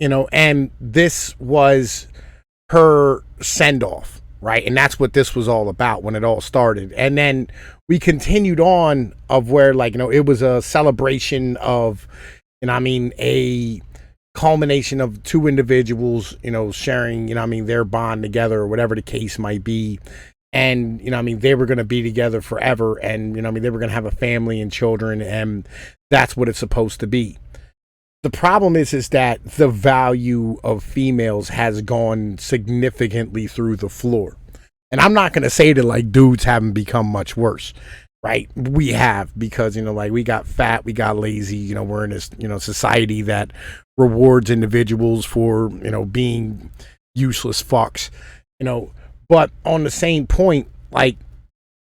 And this was her send off, right? And that's what this was all about when it all started. And then we continued on of where, like, it was a celebration of, a culmination of two individuals, sharing, their bond together or whatever the case might be. And, they were going to be together forever. And, they were going to have a family and children. And that's what it's supposed to be. The problem is that the value of females has gone significantly through the floor. And I'm not going to say that like dudes haven't become much worse, right? We have, because, like we got fat, we got lazy, we're in this, society that rewards individuals for, being useless fucks, but on the same point, like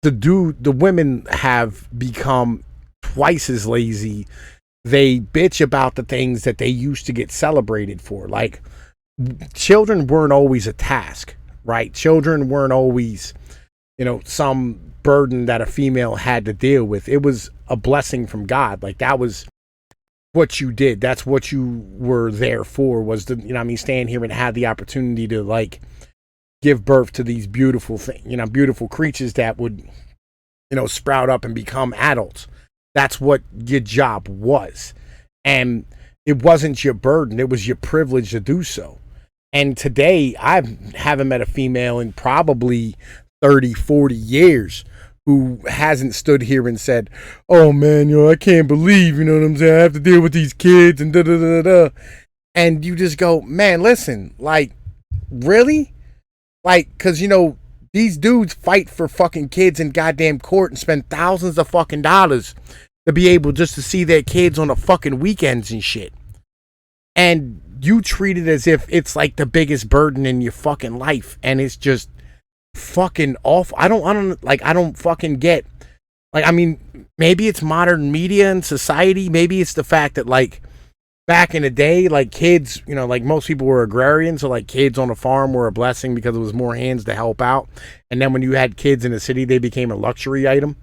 the women have become twice as lazy. They bitch about the things that they used to get celebrated for. Like, children weren't always a task, right? Children weren't always, some burden that a female had to deal with. It was a blessing from God. Like, that was what you did. That's what you were there for, was to, stand here and have the opportunity to, like, give birth to these beautiful beautiful creatures that would, sprout up and become adults. That's what your job was. And it wasn't your burden. It was your privilege to do so. And today, I haven't met a female in probably 30, 40 years who hasn't stood here and said, oh man, I can't believe, what I'm saying, I have to deal with these kids and da da da da. And you just go, man, listen, like, really? Like, because, these dudes fight for fucking kids in goddamn court and spend thousands of fucking dollars to be able just to see their kids on the fucking weekends and shit. And you treat it as if it's like the biggest burden in your fucking life. And it's just fucking awful. I don't fucking get, like, I mean, maybe it's modern media and society. Maybe it's the fact that, like, back in the day, like, kids, like, most people were agrarian, so like kids on a farm were a blessing because there was more hands to help out. And then when you had kids in the city, they became a luxury item,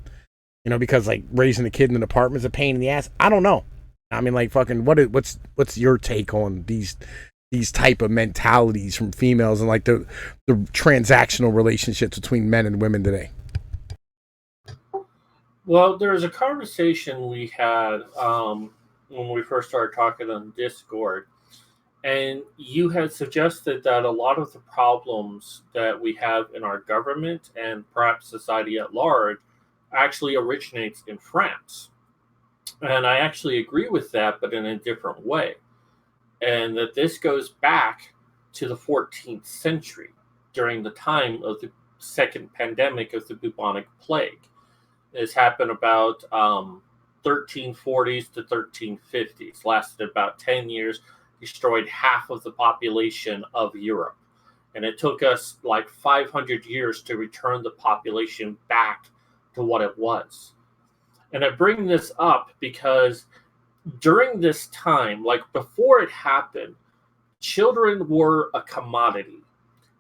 because like raising a kid in an apartment is a pain in the ass. I don't know. I mean, like, fucking, what's your take on these type of mentalities from females and like the transactional relationships between men and women today? Well, there was a conversation we had when we first started talking on Discord, and you had suggested that a lot of the problems that we have in our government and perhaps society at large actually originates in France. And I actually agree with that, but in a different way. And that this goes back to the 14th century during the time of the second pandemic of the bubonic plague. This happened about 1340s to 1350s, lasted about 10 years, destroyed half of the population of Europe. And it took us like 500 years to return the population back to what it was. And I bring this up because during this time, like before it happened, children were a commodity.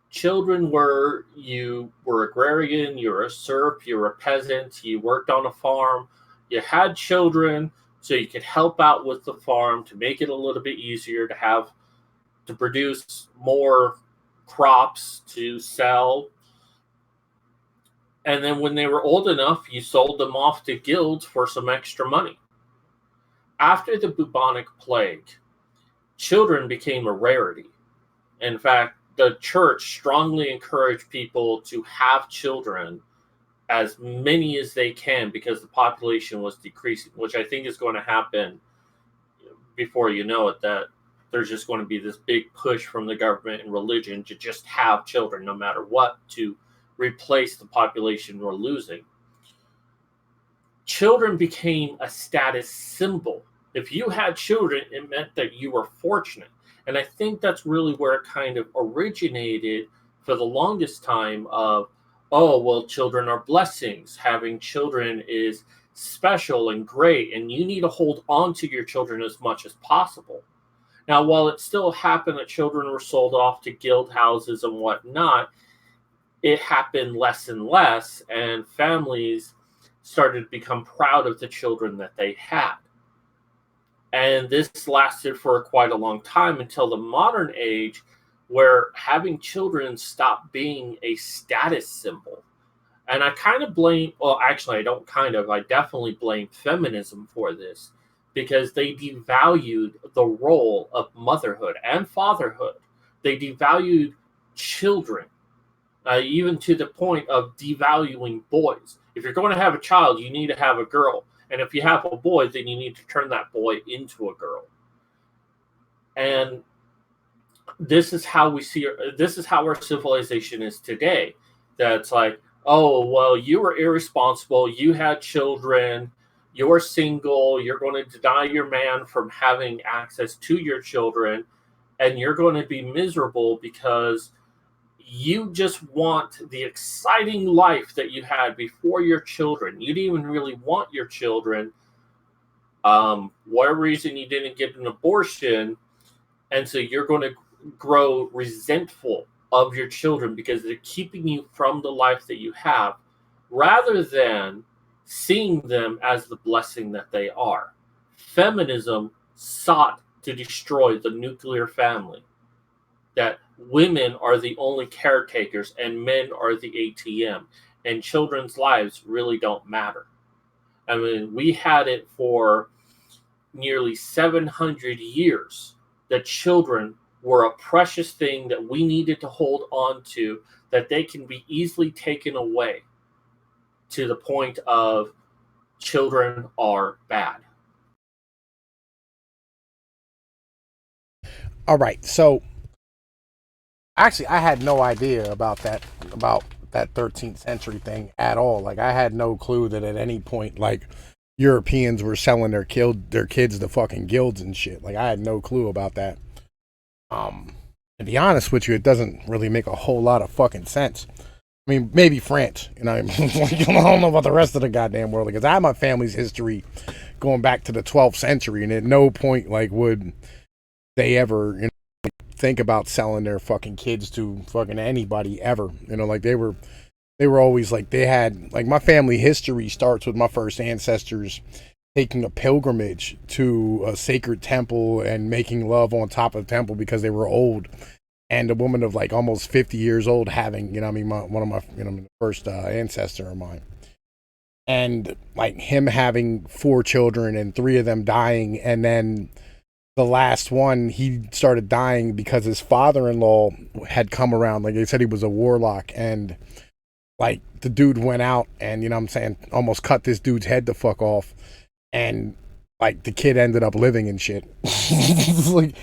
Children were, you were agrarian, you're a serf, you're a peasant, you worked on a farm, you had children so you could help out with the farm to make it a little bit easier to produce more crops to sell. And then when they were old enough, you sold them off to guilds for some extra money. After the bubonic plague, children became a rarity. In fact, the church strongly encouraged people to have children, as many as they can, because the population was decreasing, which I think is going to happen before you know it, that there's just going to be this big push from the government and religion to just have children no matter what, to replace the population we're losing. Children became a status symbol. If you had children, it meant that you were fortunate. And I think that's really where it kind of originated for the longest time of, oh, well, children are blessings. Having children is special and great, and you need to hold on to your children as much as possible. Now, while it still happened that children were sold off to guild houses and whatnot, it happened less and less, and families started to become proud of the children that they had. And this lasted for quite a long time until the modern age, where having children stopped being a status symbol. And I kind of blame, well, actually, I don't kind of, I definitely blame feminism for this, because they devalued the role of motherhood and fatherhood. They devalued children, even to the point of devaluing boys. If you're going to have a child, you need to have a girl. And if you have a boy, then you need to turn that boy into a girl. And this is how we see, this is how our civilization is today. That's like, oh, well, you were irresponsible, you had children, you're single, you're going to deny your man from having access to your children, and you're going to be miserable because you just want the exciting life that you had before your children. You didn't even really want your children. Whatever reason you didn't get an abortion, and so you're going to grow resentful of your children because they're keeping you from the life that you have, rather than seeing them as the blessing that they are. Feminism sought to destroy the nuclear family, that women are the only caretakers and men are the ATM, and children's lives really don't matter. I mean, we had it for nearly 700 years that children were a precious thing that we needed to hold on to, that they can be easily taken away, to the point of children are bad. All right, so actually, I had no idea about that 13th century thing at all. Like, I had no clue that at any point, like, Europeans were selling their kids to fucking guilds and shit. Like, I had no clue about that. To be honest with you, it doesn't really make a whole lot of fucking sense. I mean, maybe France, you know. I don't know about the rest of the goddamn world, because I have my family's history going back to the 12th century, and at no point, like, would they ever, you know, think about selling their fucking kids to fucking anybody ever. You know, like, they were always like, they had, like, my family history starts with my first ancestors taking a pilgrimage to a sacred temple and making love on top of the temple because they were old, and a woman of like almost 50 years old having, you know, I mean, one of my, you know, first ancestor of mine, and like him having 4 children and 3 of them dying, and then the last one, he started dying because his father-in-law had come around. Like, they said he was a warlock, and like the dude went out and, you know what I'm saying, almost cut this dude's head the fuck off, and like the kid ended up living and shit. Like,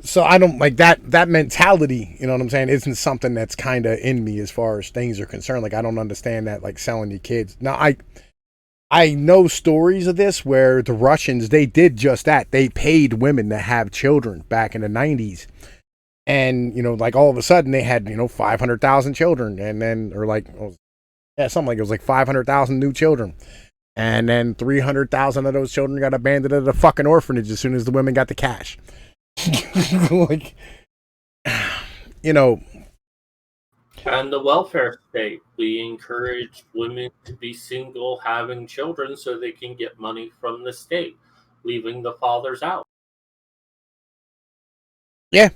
so I don't like that mentality, you know what I'm saying, isn't something that's kind of in me as far as things are concerned. Like, I don't understand that, like, selling your kids. Now, I know stories of this where the Russians, they did just that. They paid women to have children back in the 90s. And, you know, like, all of a sudden they had, you know, 500,000 children, and then, or like, yeah, something like, it was like 500,000 new children. And then 300,000 of those children got abandoned at a fucking orphanage as soon as the women got the cash. Like, you know. And the welfare state, we encourage women to be single, having children, so they can get money from the state, leaving the fathers out. Yeah.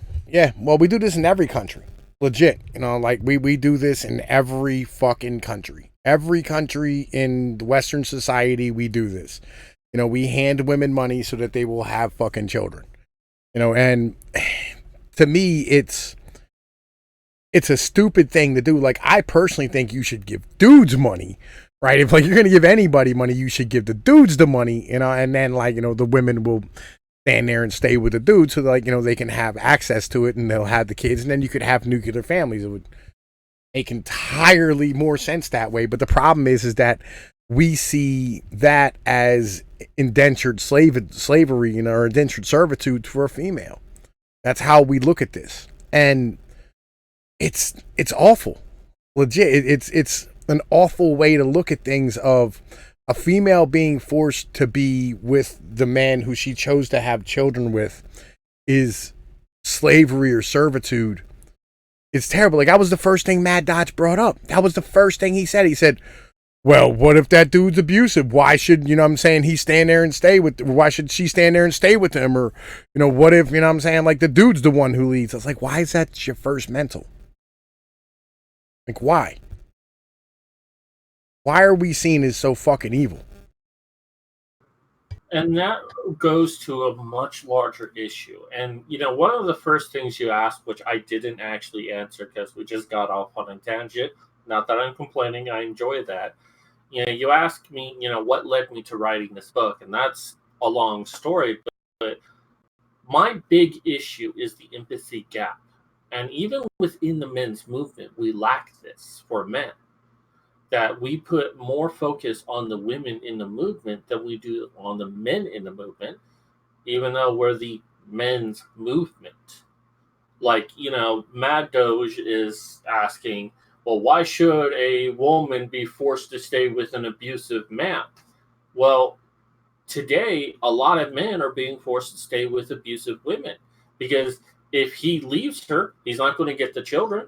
Well, we do this in every country. Legit. You know, like, we do this in every fucking country. Every country in Western society, we do this. You know, we hand women money so that they will have fucking children. You know, and to me, it's a stupid thing to do. Like, I personally think you should give dudes money, right? If, like, you're going to give anybody money, you should give the dudes the money, you know, and then, like, you know, the women will stand there and stay with the dudes so that, like, you know, they can have access to it and they'll have the kids, and then you could have nuclear families. It would make entirely more sense that way. But the problem is that we see that as indentured slavery, you know, or indentured servitude for a female. That's how we look at this. And it's awful. Legit. It's an awful way to look at things, of a female being forced to be with the man who she chose to have children with is slavery or servitude. It's terrible. Like, that was the first thing Mad Dodge brought up. That was the first thing he said. He said, well, what if that dude's abusive? Why should, you know what I'm saying, he stand there and stay with, why should she stand there and stay with him? Or, you know, what if, you know what I'm saying, like, the dude's the one who leads? I was like, why is that your first mental? Like, why? Why are we seen as so fucking evil? And that goes to a much larger issue. And, one of the first things you asked, which I didn't actually answer because we just got off on a tangent, not that I'm complaining, I enjoy that. You asked me, what led me to writing this book, and that's a long story, but my big issue is the empathy gap. And even within the men's movement, we lack this for men, that we put more focus on the women in the movement than we do on the men in the movement, even though we're the men's movement. Like, Mad Doge is asking, well, why should a woman be forced to stay with an abusive man? Well, today, a lot of men are being forced to stay with abusive women because if he leaves her, he's not going to get the children.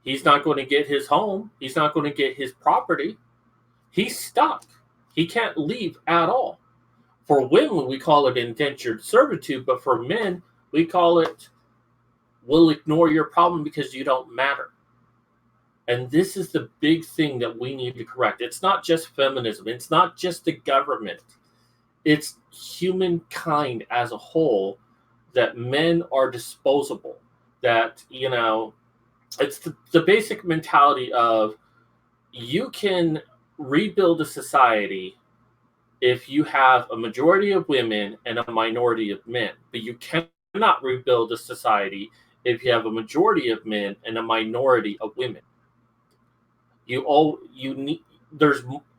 He's not going to get his home. He's not going to get his property. He's stuck. He can't leave at all. For women, we call it indentured servitude, but for men, we call it, we'll ignore your problem because you don't matter. And this is the big thing that we need to correct. It's not just feminism. It's not just the government. It's humankind as a whole, that men are disposable. That, it's the basic mentality of you can rebuild a society if you have a majority of women and a minority of men, but you cannot rebuild a society if you have a majority of men and a minority of women. You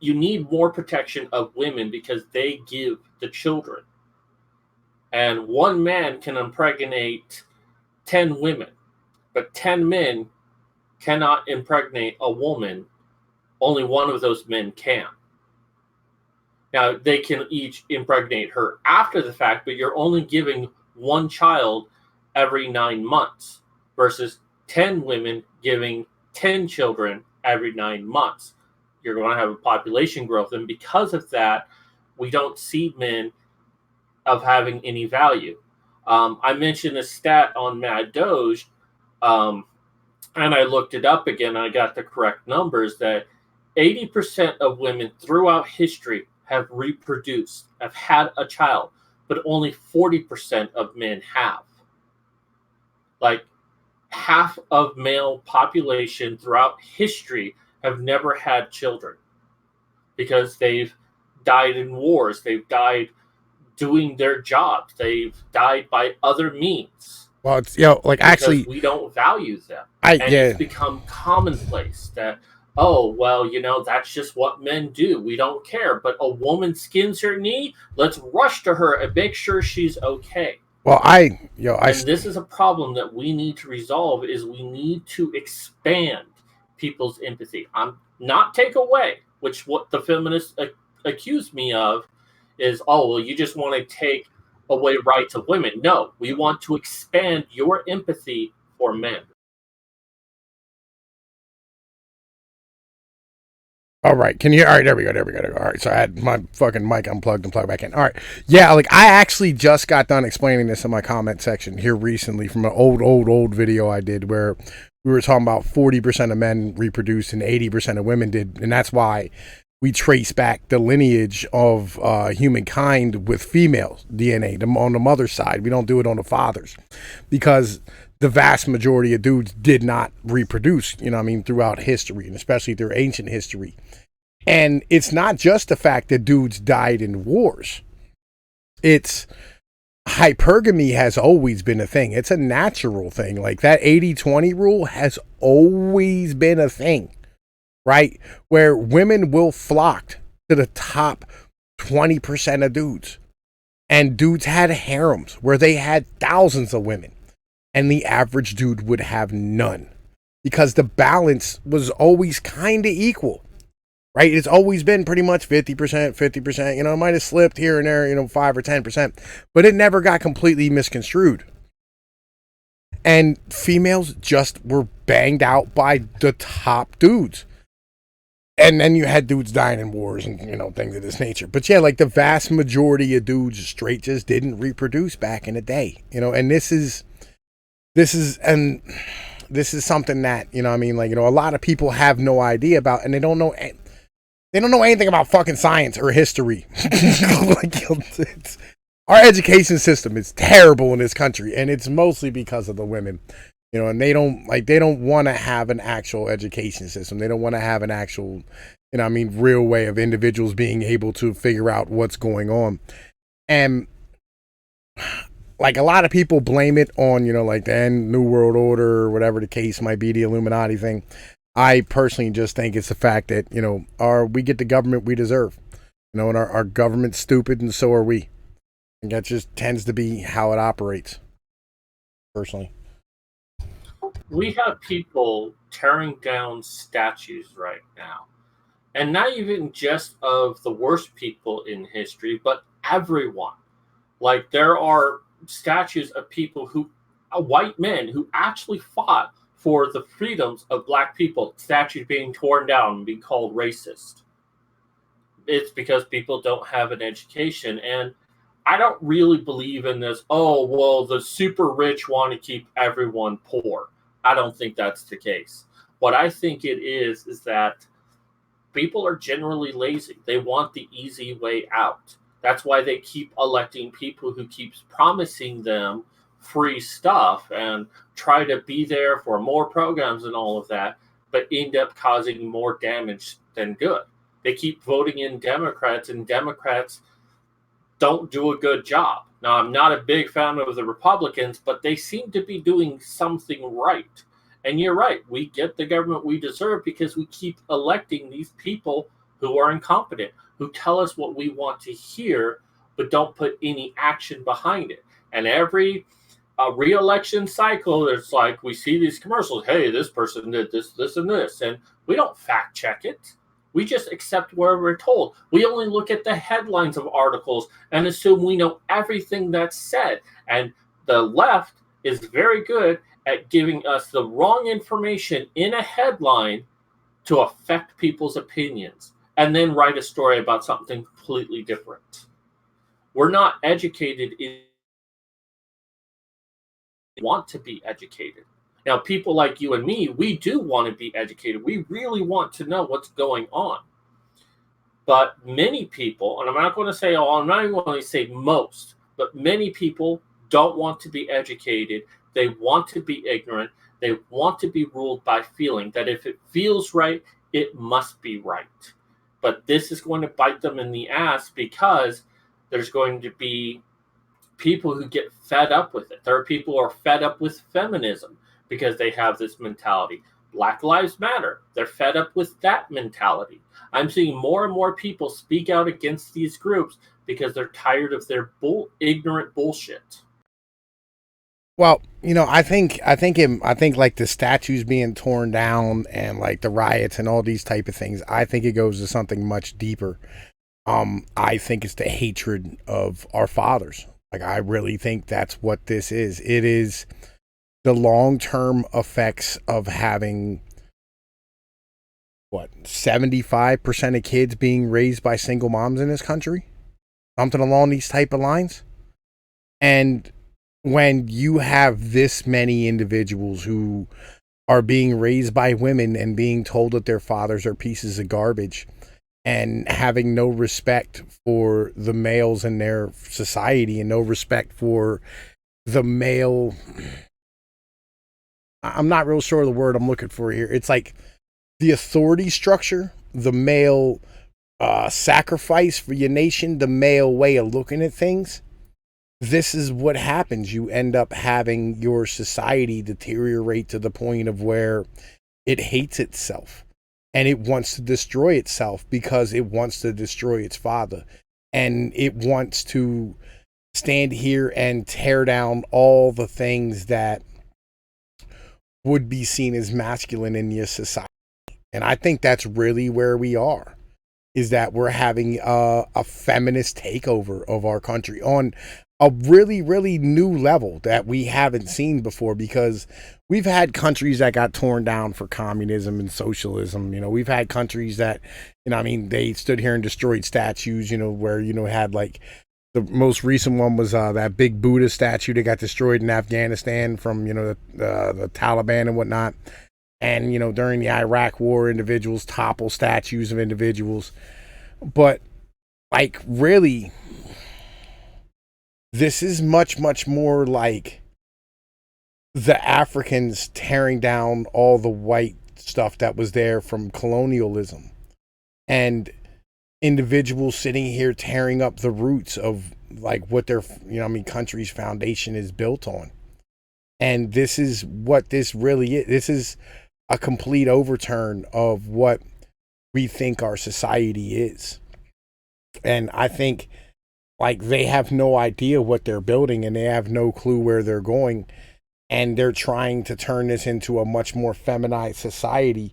need more protection of women because they give the children, and one man can impregnate 10 women, but 10 men cannot impregnate a woman. Only one of those men can. Now, they can each impregnate her after the fact, but you're only giving one child every 9 months versus 10 women giving 10 children every 9 months. You're going to have a population growth, and because of that, we don't see men of having any value. I mentioned a stat on Mad Doge, and I looked it up again. I got the correct numbers that 80% of women throughout history have reproduced, have had a child, but only 40% of men have. Like, half of male population throughout history have never had children because they've died in wars, they've died doing their jobs, they've died by other means. Well, it's actually we don't value them. It's become commonplace that, oh, well, that's just what men do. We don't care. But a woman skins her knee, let's rush to her and make sure she's okay. Well, and this is a problem that we need to resolve, is we need to expand people's empathy. I'm not take away, which what the feminists accuse me of is, oh, well, you just want to take away rights of women. No, we want to expand your empathy for men. All right. Can you hear? All right. There we go. All right. So I had my fucking mic unplugged and plugged back in. All right. Yeah. I actually just got done explaining this in my comment section here recently from an old video I did where we were talking about 40% of men reproduced and 80% of women did. And that's why we trace back the lineage of humankind with female DNA on the mother's side. We don't do it on the father's because the vast majority of dudes did not reproduce, throughout history, and especially through ancient history. And it's not just the fact that dudes died in wars. It's hypergamy has always been a thing. It's a natural thing. Like that 80-20 rule has always been a thing, right? Where women will flock to the top 20% of dudes. And dudes had harems where they had thousands of women. And the average dude would have none because the balance was always kind of equal, right? It's always been pretty much 50%. It might have slipped here and there, 5 or 10%, but it never got completely misconstrued. And females just were banged out by the top dudes. And then you had dudes dying in wars and, things of this nature. But yeah, the vast majority of dudes straight just didn't reproduce back in the day, and this is something that, a lot of people have no idea about, and they don't They don't know anything about fucking science or history. Like, our education system is terrible in this country, and it's mostly because of the women. And they don't want to have an actual education system. They don't want to have an actual, real way of individuals being able to figure out what's going on. And like, a lot of people blame it on, like the end New World Order or whatever the case might be, the Illuminati thing. I personally just think it's the fact that, we get the government we deserve, and our government's stupid, and so are we. And that just tends to be how it operates, personally. We have people tearing down statues right now. And not even just of the worst people in history, but everyone. Like, there are statues of people white men who actually fought for the freedoms of black people, statues being torn down and being called racist. It's because people don't have an education. And I don't really believe in this, oh, well, the super rich want to keep everyone poor. I don't think that's the case. What I think it is that people are generally lazy. They want the easy way out. That's why they keep electing people who keeps promising them free stuff and try to be there for more programs and all of that, but end up causing more damage than good. They keep voting in Democrats, and Democrats don't do a good job. Now, I'm not a big fan of the Republicans, but they seem to be doing something right. And you're right. We get the government we deserve because we keep electing these people who are incompetent, who tell us what we want to hear, but don't put any action behind it. And every re-election cycle, it's like we see these commercials. Hey, this person did this, this, and this. And we don't fact check it. We just accept where we're told. We only look at the headlines of articles and assume we know everything that's said. And the left is very good at giving us the wrong information in a headline to affect people's opinions and then write a story about something completely different. We're not educated in want to be educated. Now, people like you and me, we do want to be educated. We really want to know what's going on. But many people, and I'm not going to say all, I'm not even going to say most, but many people don't want to be educated. They want to be ignorant. They want to be ruled by feeling that if it feels right, it must be right. But this is going to bite them in the ass because there's going to be people who get fed up with it. There are people who are fed up with feminism because they have this mentality. Black Lives Matter. They're fed up with that mentality. I'm seeing more and more people speak out against these groups because they're tired of their ignorant bullshit. Well, I think like the statues being torn down and like the riots and all these type of things, I think it goes to something much deeper. I think it's the hatred of our fathers. Like, I really think that's what this is. It is the long-term effects of having 75% of kids being raised by single moms in this country, something along these type of lines. And when you have this many individuals who are being raised by women and being told that their fathers are pieces of garbage and having no respect for the males in their society and no respect for the male, I'm not real sure of the word I'm looking for here. It's like the authority structure, the male sacrifice for your nation, the male way of looking at things. This is what happens. You end up having your society deteriorate to the point of where it hates itself and it wants to destroy itself because it wants to destroy its father. And it wants to stand here and tear down all the things that would be seen as masculine in your society. And I think that's really where we are, is that we're having a feminist takeover of our country on a really, really new level that we haven't seen before, because we've had countries that got torn down for communism and socialism. We've had countries that, they stood here and destroyed statues, where, had like the most recent one was that big Buddha statue that got destroyed in Afghanistan from, the Taliban and whatnot. And, during the Iraq War, individuals topple statues of individuals. But, like, really, this is much, much more like the Africans tearing down all the white stuff that was there from colonialism. And individuals sitting here tearing up the roots of, like, what their, country's foundation is built on. And this is what this really is. This is a complete overturn of what we think our society is. And I think, like, they have no idea what they're building, and they have no clue where they're going. And they're trying to turn this into a much more feminized society,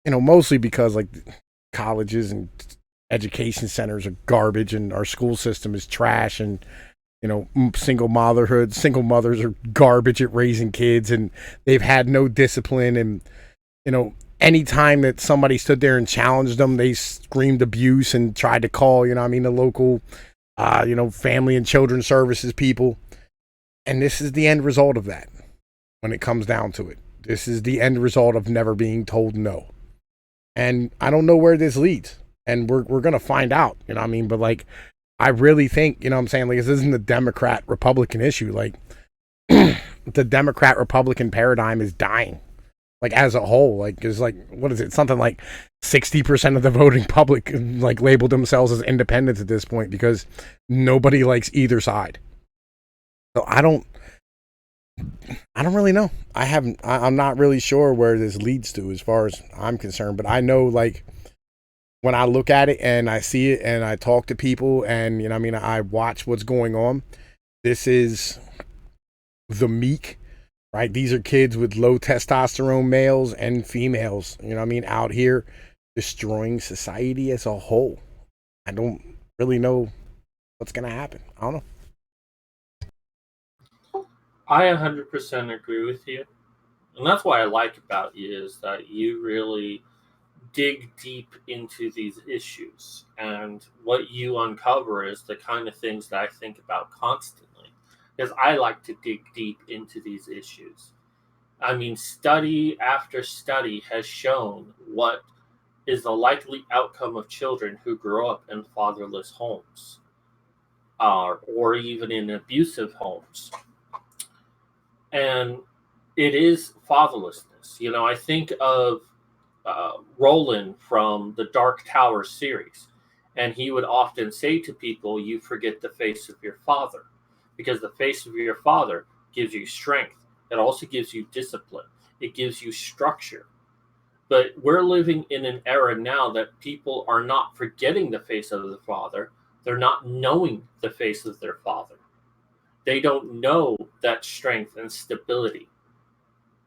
mostly because, like, colleges and education centers are garbage, and our school system is trash, and single mothers are garbage at raising kids, and they've had no discipline. And any time that somebody stood there and challenged them, they screamed abuse and tried to call the local family and children's services people. And this is the end result of that. When it comes down to it, this is the end result of never being told no. And I don't know where this leads, and we're gonna find out. But, like, I really think, like, this isn't a Democrat Republican issue. Like, the Democrat Republican paradigm is dying, like, as a whole. Like, it's like, what is it? Something like 60% of the voting public, like, labeled themselves as independents at this point, because nobody likes either side. So I don't really know. I'm not really sure where this leads to as far as I'm concerned, but I know, like, when I look at it and I see it and I talk to people and, I watch what's going on, this is the meek, right? These are kids with low testosterone males and females, out here destroying society as a whole. I don't really know what's going to happen. I don't know. I 100% agree with you. And that's what I like about you, is that you really dig deep into these issues. And what you uncover is the kind of things that I think about constantly. Because I like to dig deep into these issues. I mean, study after study has shown what is the likely outcome of children who grow up in fatherless homes, or even in abusive homes. And it is fatherlessness. I think of Roland from the Dark Tower series, and he would often say to people, "You forget the face of your father," because the face of your father gives you strength. It also gives you discipline. It gives you structure. But we're living in an era now that people are not forgetting the face of the father. They're not knowing the face of their father. They don't know that strength and stability,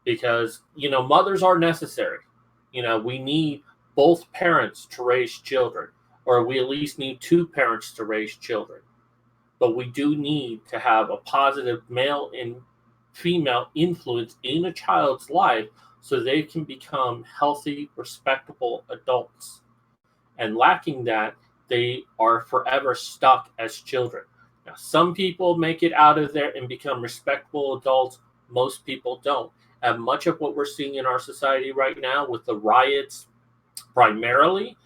because, mothers are necessary. We need both parents to raise children, or we at least need two parents to raise children. But we do need to have a positive male and female influence in a child's life so they can become healthy, respectable adults. And lacking that, they are forever stuck as children. Now, some people make it out of there and become respectable adults. Most people don't. And much of what we're seeing in our society right now with the riots primarily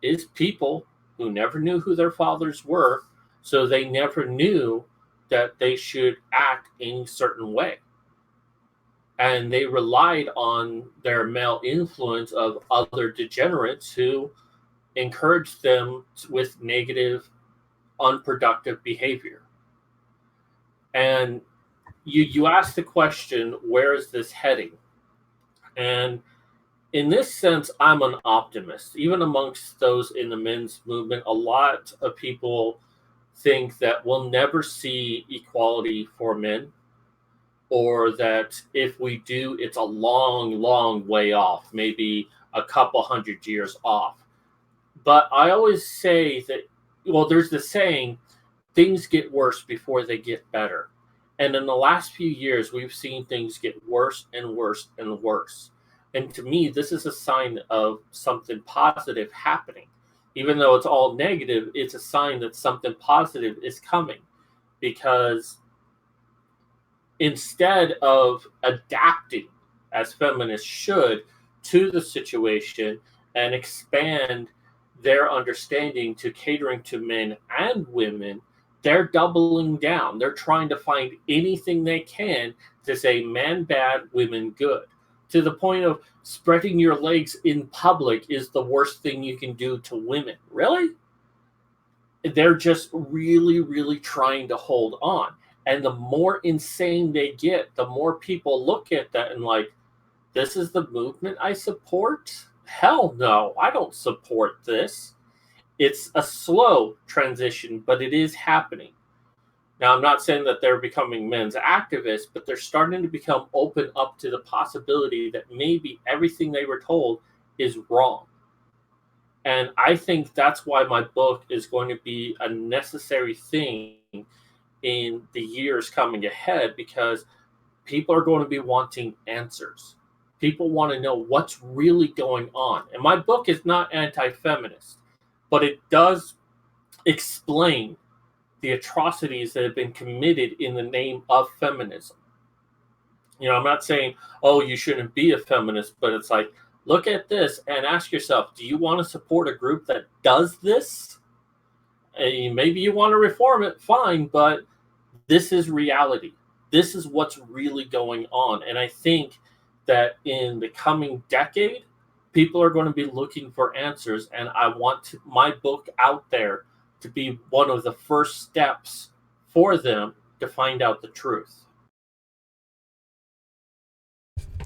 is people who never knew who their fathers were, so they never knew that they should act any certain way. And they relied on their male influence of other degenerates who encouraged them with negative, unproductive behavior. And you ask the question, where is this heading? And in this sense, I'm an optimist. Even amongst those in the men's movement, a lot of people think that we'll never see equality for men, or that if we do, it's a long, long way off, maybe a couple hundred years off. But I always say that, well, there's the saying, things get worse before they get better. And in the last few years, we've seen things get worse and worse and worse. And to me, this is a sign of something positive happening. Even though it's all negative, it's a sign that something positive is coming. Because instead of adapting as feminists should, to the situation and expand their understanding to catering to men and women. They're doubling down. They're trying to find anything they can to say man bad, women good, to the point of spreading your legs in public is the worst thing you can do to women. Really? They're just really, really trying to hold on. And the more insane they get, the more people look at that and like, this is the movement I support? Hell no, I don't support this. It's a slow transition, but it is happening. Now, I'm not saying that they're becoming men's activists, but they're starting to become open up to the possibility that maybe everything they were told is wrong. And I think that's why my book is going to be a necessary thing in the years coming ahead, because people are going to be wanting answers. People want to know what's really going on. And my book is not anti feminist, but it does explain the atrocities that have been committed in the name of feminism. I'm not saying, oh, you shouldn't be a feminist, but it's like, look at this and ask yourself, do you want to support a group that does this? And maybe you want to reform it, fine, but this is reality. This is what's really going on. And I think that in the coming decade, people are going to be looking for answers. And I want my book out there to be one of the first steps for them to find out the truth.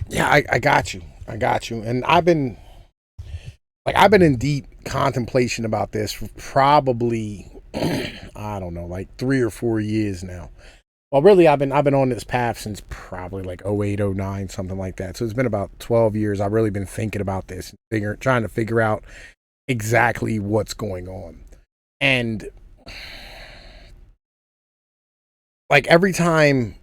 Yeah, I got you. I got you. And I've been in deep contemplation about this for probably I don't know, like 3 or 4 years now. Well, really, I've been on this path since probably like 08, 09, something like that. So it's been about 12 years. I've really been thinking about this, trying to figure out exactly what's going on. And like every time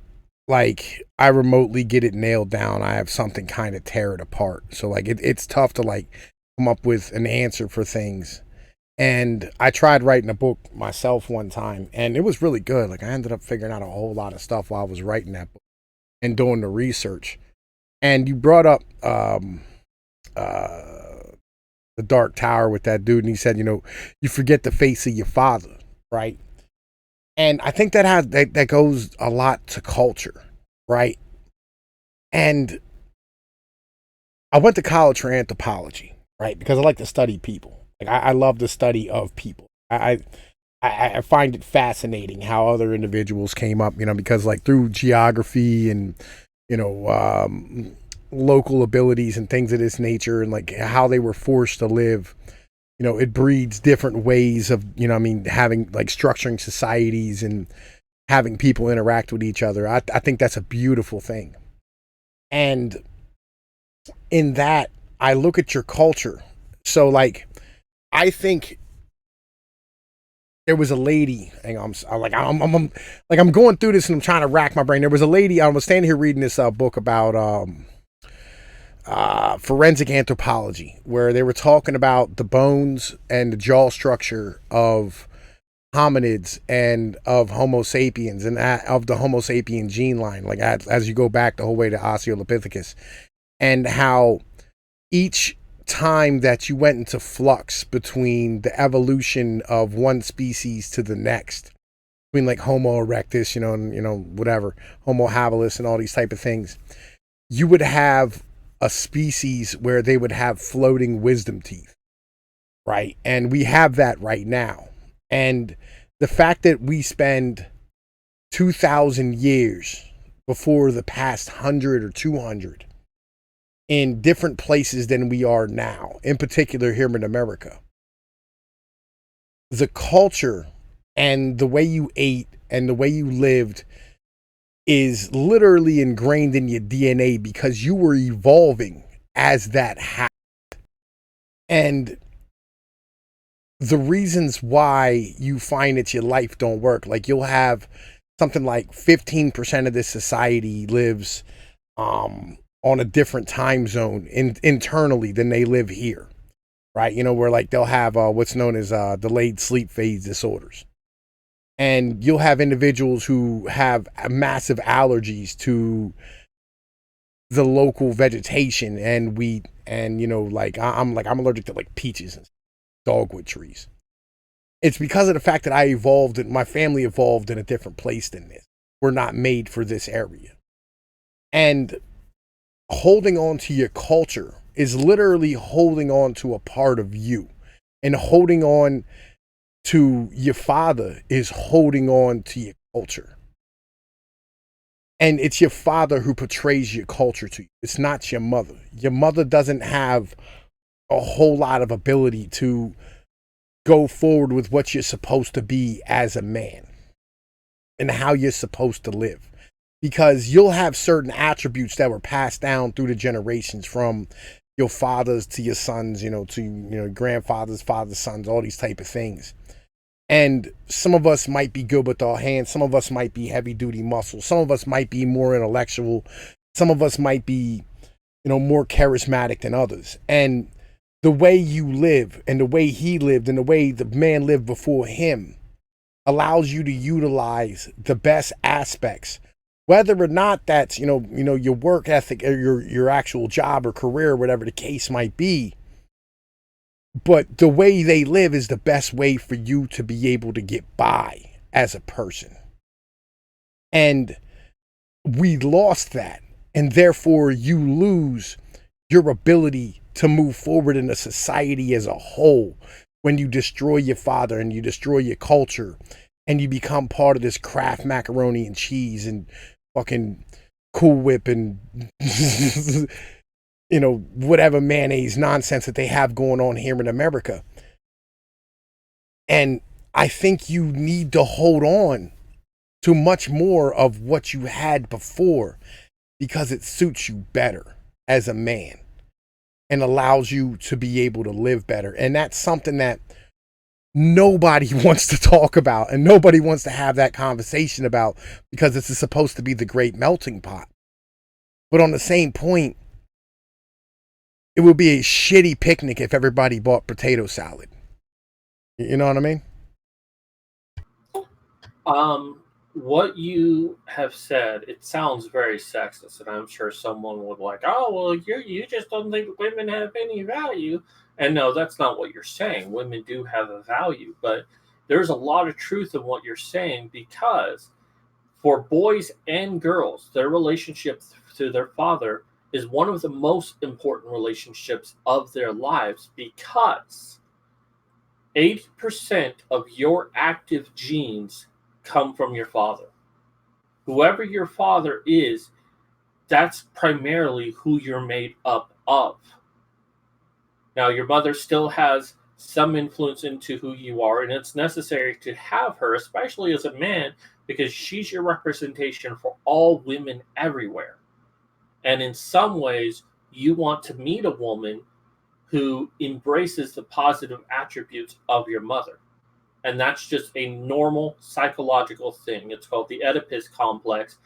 like I remotely get it nailed down, I have something kind of tear it apart. So like it's tough to like come up with an answer for things. And I tried writing a book myself one time, and it was really good. Like I ended up figuring out a whole lot of stuff while I was writing that book and doing the research. And you brought up the Dark Tower with that dude, and he said, you forget the face of your father, right? And I think that goes a lot to culture, right? And I went to college for anthropology, right? Because I like to study people. Like I love the study of people. I find it fascinating how other individuals came up, because like through geography and local abilities and things of this nature, and like how they were forced to live. It breeds different ways of, having like structuring societies and having people interact with each other. I think that's a beautiful thing. And in that, I look at your culture. So like, I think there was a lady. Hang on, I'm going through this and I'm trying to rack my brain. There was a lady. I was standing here reading this book about forensic anthropology, where they were talking about the bones and the jaw structure of hominids and of Homo sapiens and of the Homo sapien gene line, like as you go back the whole way to Australopithecus, and how each time that you went into flux between the evolution of one species to the next, between like Homo erectus, and whatever, Homo habilis and all these type of things, you would have a species where they would have floating wisdom teeth, right? And we have that right now. And the fact that we spend 2,000 years before the past 100 or 200 in different places than we are now, in particular here in America, the culture and the way you ate and the way you lived is literally ingrained in your DNA because you were evolving as that happened. And the reasons why you find that your life don't work, like you'll have something like 15% of this society lives on a different time zone internally than they live here, right? Where like they'll have what's known as delayed sleep phase disorders. And you'll have individuals who have massive allergies to the local vegetation and wheat, and I'm allergic to like peaches and dogwood trees. It's because of the fact that I evolved and my family evolved in a different place than this. We're not made for this area. And holding on to your culture is literally holding on to a part of you. And holding on to your father is holding on to your culture. And it's your father who portrays your culture to you. It's not your mother. Your mother doesn't have a whole lot of ability to go forward with what you're supposed to be as a man and how you're supposed to live. Because you'll have certain attributes that were passed down through the generations from your fathers to your sons, to grandfathers, fathers, sons, all these type of things. And some of us might be good with our hands. Some of us might be heavy duty muscle. Some of us might be more intellectual. Some of us might be, more charismatic than others. And the way you live and the way he lived and the way the man lived before him allows you to utilize the best aspects, whether or not that's, your work ethic or your actual job or career, or whatever the case might be. But the way they live is the best way for you to be able to get by as a person. And we lost that. And therefore, you lose your ability to move forward in a society as a whole when you destroy your father and you destroy your culture and you become part of this Kraft macaroni and cheese and fucking Cool Whip and whatever mayonnaise nonsense that they have going on here in America. And I think you need to hold on to much more of what you had before because it suits you better as a man and allows you to be able to live better. And that's something that nobody wants to talk about and nobody wants to have that conversation about because this is supposed to be the great melting pot. But on the same point, it would be a shitty picnic if everybody bought potato salad. You know what I mean? What you have said, it sounds very sexist, and I'm sure someone would like, oh, well, you just don't think women have any value. And no, that's not what you're saying. Women do have a value, but there's a lot of truth in what you're saying because for boys and girls, their relationship to their father is one of the most important relationships of their lives because 80% of your active genes come from your father. Whoever your father is, that's primarily who you're made up of. Now, your mother still has some influence into who you are, and it's necessary to have her, especially as a man, because she's your representation for all women everywhere. And in some ways, you want to meet a woman who embraces the positive attributes of your mother. And that's just a normal psychological thing. It's called the Oedipus complex.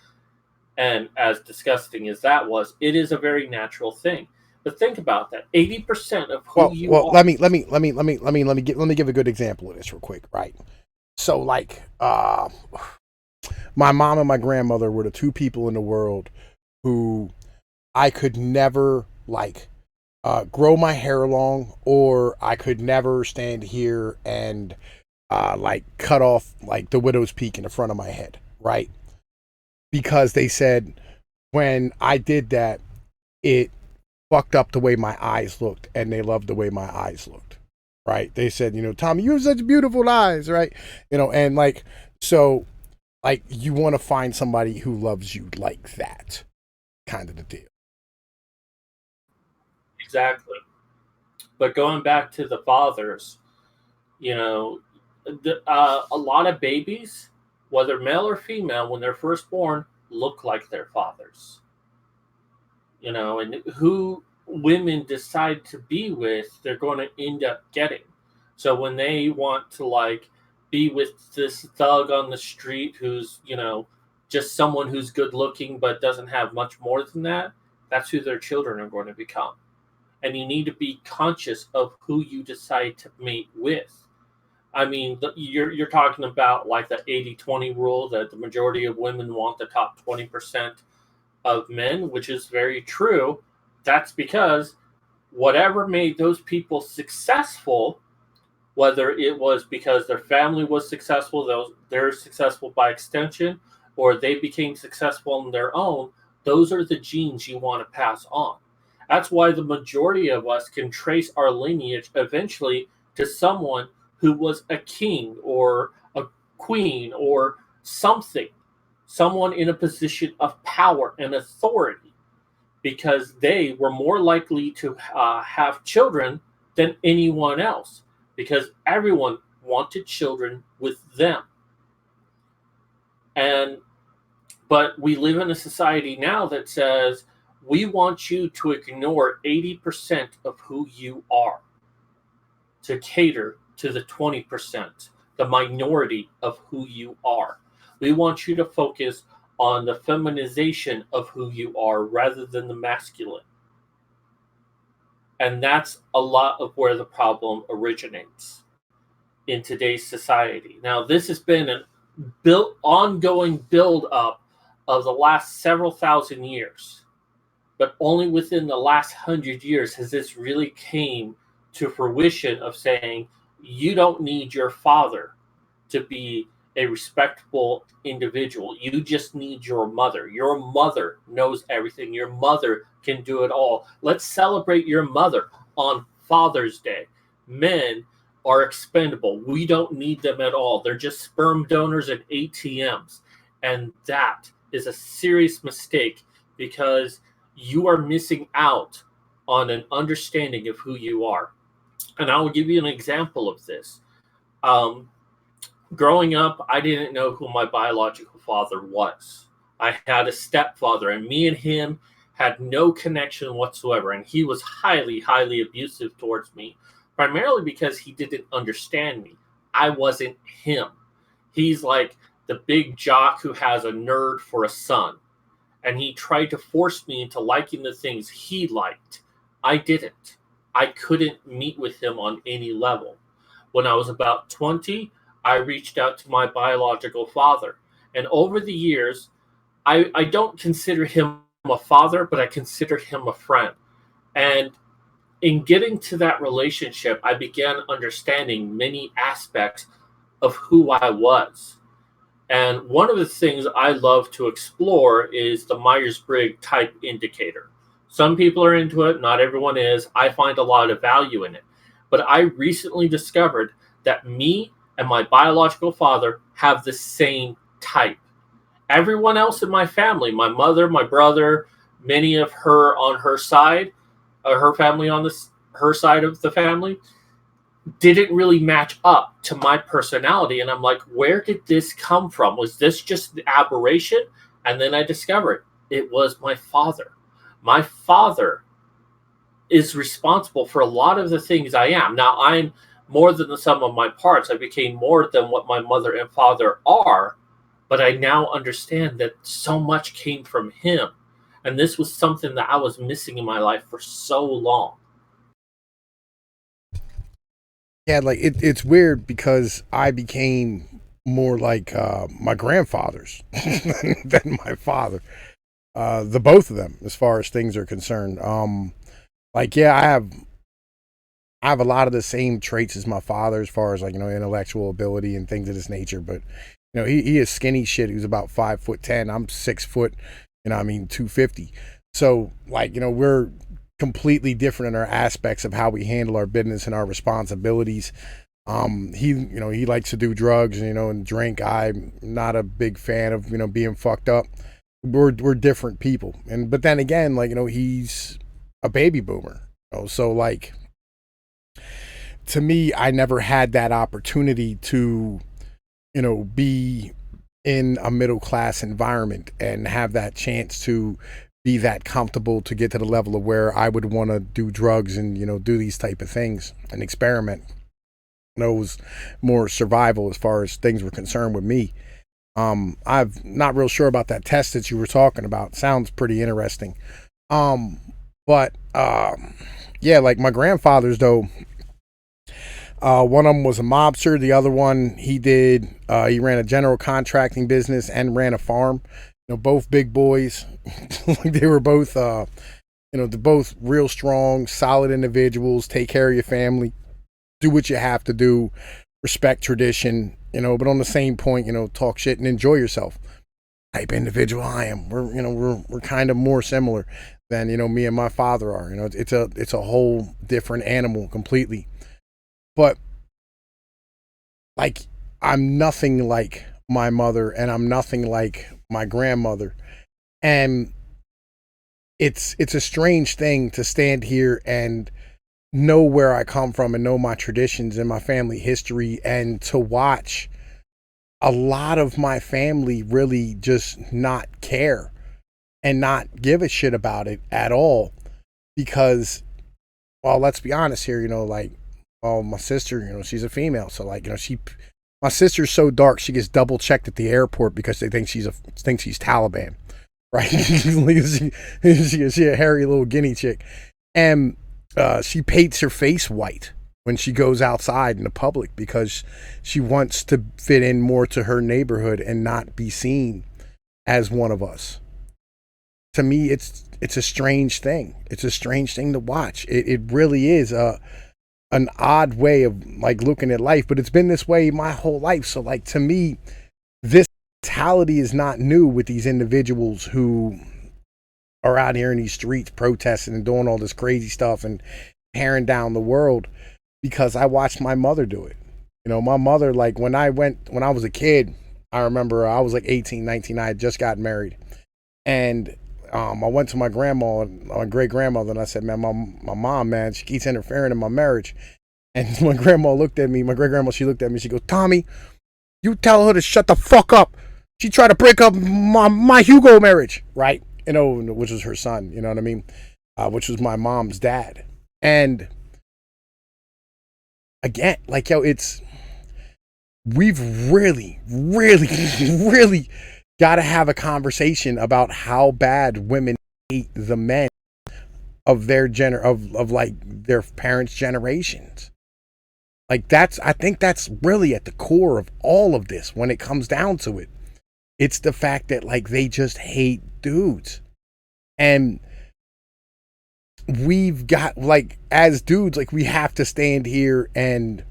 And as disgusting as that was, it is a very natural thing. But think about that. 80% of who you Well, are. let me give a good example of this real quick, right? So my mom and my grandmother were the two people in the world who I could never grow my hair long, or I could never stand here and cut off the widow's peak in the front of my head, right? Because they said when I did that, it fucked up the way my eyes looked, and they loved the way my eyes looked, right? They said, Tommy, you have such beautiful eyes, right? And so you want to find somebody who loves you like that, kind of the deal. Exactly. But going back to the fathers, you know, a lot of babies, whether male or female, when they're first born, look like their fathers. And who women decide to be with, they're going to end up getting. So when they want to be with this thug on the street who's, just someone who's good looking but doesn't have much more than that, that's who their children are going to become. And you need to be conscious of who you decide to mate with. I mean, you're talking about like the 80-20 rule that the majority of women want the top 20%. of men, which is very true. That's because whatever made those people successful, whether it was because their family was successful, they're successful by extension, or they became successful on their own, those are the genes you want to pass on. That's why the majority of us can trace our lineage eventually to someone who was a king or a queen or something, someone in a position of power and authority, because they were more likely to have children than anyone else, because everyone wanted children with them. And but we live in a society now that says we want you to ignore 80% of who you are to cater to the 20%, the minority of who you are. We want you to focus on the feminization of who you are rather than the masculine. And that's a lot of where the problem originates in today's society. Now, this has been an ongoing build up of the last several thousand years, but only within the last 100 years has this really came to fruition of saying you don't need your father to be a respectable individual. You just need your mother. Your mother knows everything. Your mother can do it all. Let's celebrate your mother on Father's Day. Men are expendable. We don't need them at all. They're just sperm donors and ATMs. And that is a serious mistake, because you are missing out on an understanding of who you are. And I will give you an example of this. Growing up, I didn't know who my biological father was. I had a stepfather, and me and him had no connection whatsoever. And he was highly, highly abusive towards me, primarily because he didn't understand me. I wasn't him. He's like the big jock who has a nerd for a son. And he tried to force me into liking the things he liked. I didn't. I couldn't meet with him on any level. When I was about 20, I reached out to my biological father. And over the years, I don't consider him a father, but I consider him a friend. And in getting to that relationship, I began understanding many aspects of who I was. And one of the things I love to explore is the Myers-Briggs type indicator. Some people are into it, not everyone is. I find a lot of value in it. But I recently discovered that me and my biological father have the same type. Everyone else in my family, my mother, my brother, many of her on her side, her family on her side of the family, didn't really match up to my personality. And I'm like, where did this come from? Was this just the aberration? And then I discovered it was my father. My father is responsible for a lot of the things I am. Now, I'm more than the sum of my parts. I became more than what my mother and father are, but I now understand that so much came from him. And this was something that I was missing in my life for so long. Yeah, like it's weird because I became more like my grandfathers than my father. The both of them, as far as things are concerned. Like yeah, I have a lot of the same traits as my father, as far as like intellectual ability and things of this nature. But he is skinny shit. He was about 5'10". I'm 6 foot. 250. So like we're completely different in our aspects of how we handle our business and our responsibilities. He likes to do drugs, and drink. I'm not a big fan of being fucked up. We're different people, but then again, like he's a baby boomer. So like to me, I never had that opportunity to be in a middle class environment and have that chance to be that comfortable to get to the level of where I would want to do drugs and do these type of things and experiment. It was more survival as far as things were concerned with me. I'm not real sure about that test that you were talking about. Sounds pretty interesting. But yeah, like my grandfathers though. One of them was a mobster. The other one, he ran a general contracting business and ran a farm. both big boys. They were both, they're both real strong, solid individuals. Take care of your family, do what you have to do, respect tradition, but on the same point, talk shit and enjoy yourself. Type individual I am. We're kind of more similar than me and my father are. It's a whole different animal completely. But like, I'm nothing like my mother, and I'm nothing like my grandmother, and it's a strange thing to stand here and know where I come from and know my traditions and my family history, and to watch a lot of my family really just not care and not give a shit about it at all. Because, well, let's be honest here, like, well, my sister, she's a female, so like, my sister's so dark she gets double checked at the airport because they think she's Taliban, right? She a hairy little guinea chick, and she paints her face white when she goes outside in the public because she wants to fit in more to her neighborhood and not be seen as one of us. To me, it's a strange thing. It's a strange thing to watch. It really is an odd way of like looking at life, but it's been this way my whole life. So like, to me, this mentality is not new with these individuals who are out here in these streets protesting and doing all this crazy stuff and tearing down the world, because I watched my mother do it. My mother, like, when I was a kid, I remember I was like 18, 19. I had just gotten married, and I went to my grandma, my great grandmother, and I said, man, my mom, man, she keeps interfering in my marriage. And my grandma looked at me, my great grandma, she looked at me, she goes, Tommy, you tell her to shut the fuck up. She tried to break up my Hugo marriage, right? Which was her son, you know what I mean? Which was my mom's dad. And again, like, we've really, really, really got to have a conversation about how bad women hate the men of their of like their parents' generations. Like, I think that's really at the core of all of this when it comes down to it. It's the fact that, like, they just hate dudes. And we've got, like, as dudes, like, we have to stand here and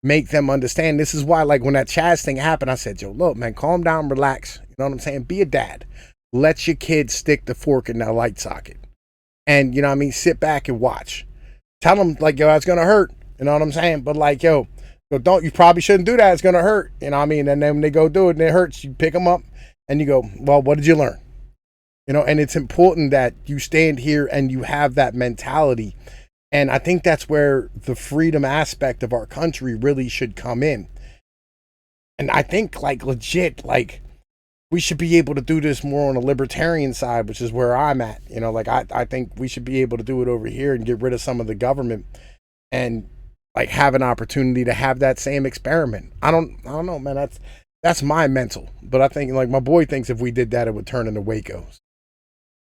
make them understand. This is why, like, when that Chaz thing happened, I said, yo, look, man, calm down, relax. You know what I'm saying? Be a dad. Let your kid stick the fork in that light socket. And, you know what I mean? Sit back and watch. Tell them, like, yo, it's going to hurt. You know what I'm saying? But, like, yo, you probably shouldn't do that. It's going to hurt. You know what I mean? And then when they go do it and it hurts, you pick them up and you go, well, what did you learn? And it's important that you stand here and you have that mentality. And I think that's where the freedom aspect of our country really should come in. And I think, like, legit, like, we should be able to do this more on the libertarian side, which is where I'm at. Like, I think we should be able to do it over here and get rid of some of the government and, like, have an opportunity to have that same experiment. I don't know, man. That's my mental. But I think, like, my boy thinks if we did that, it would turn into Waco.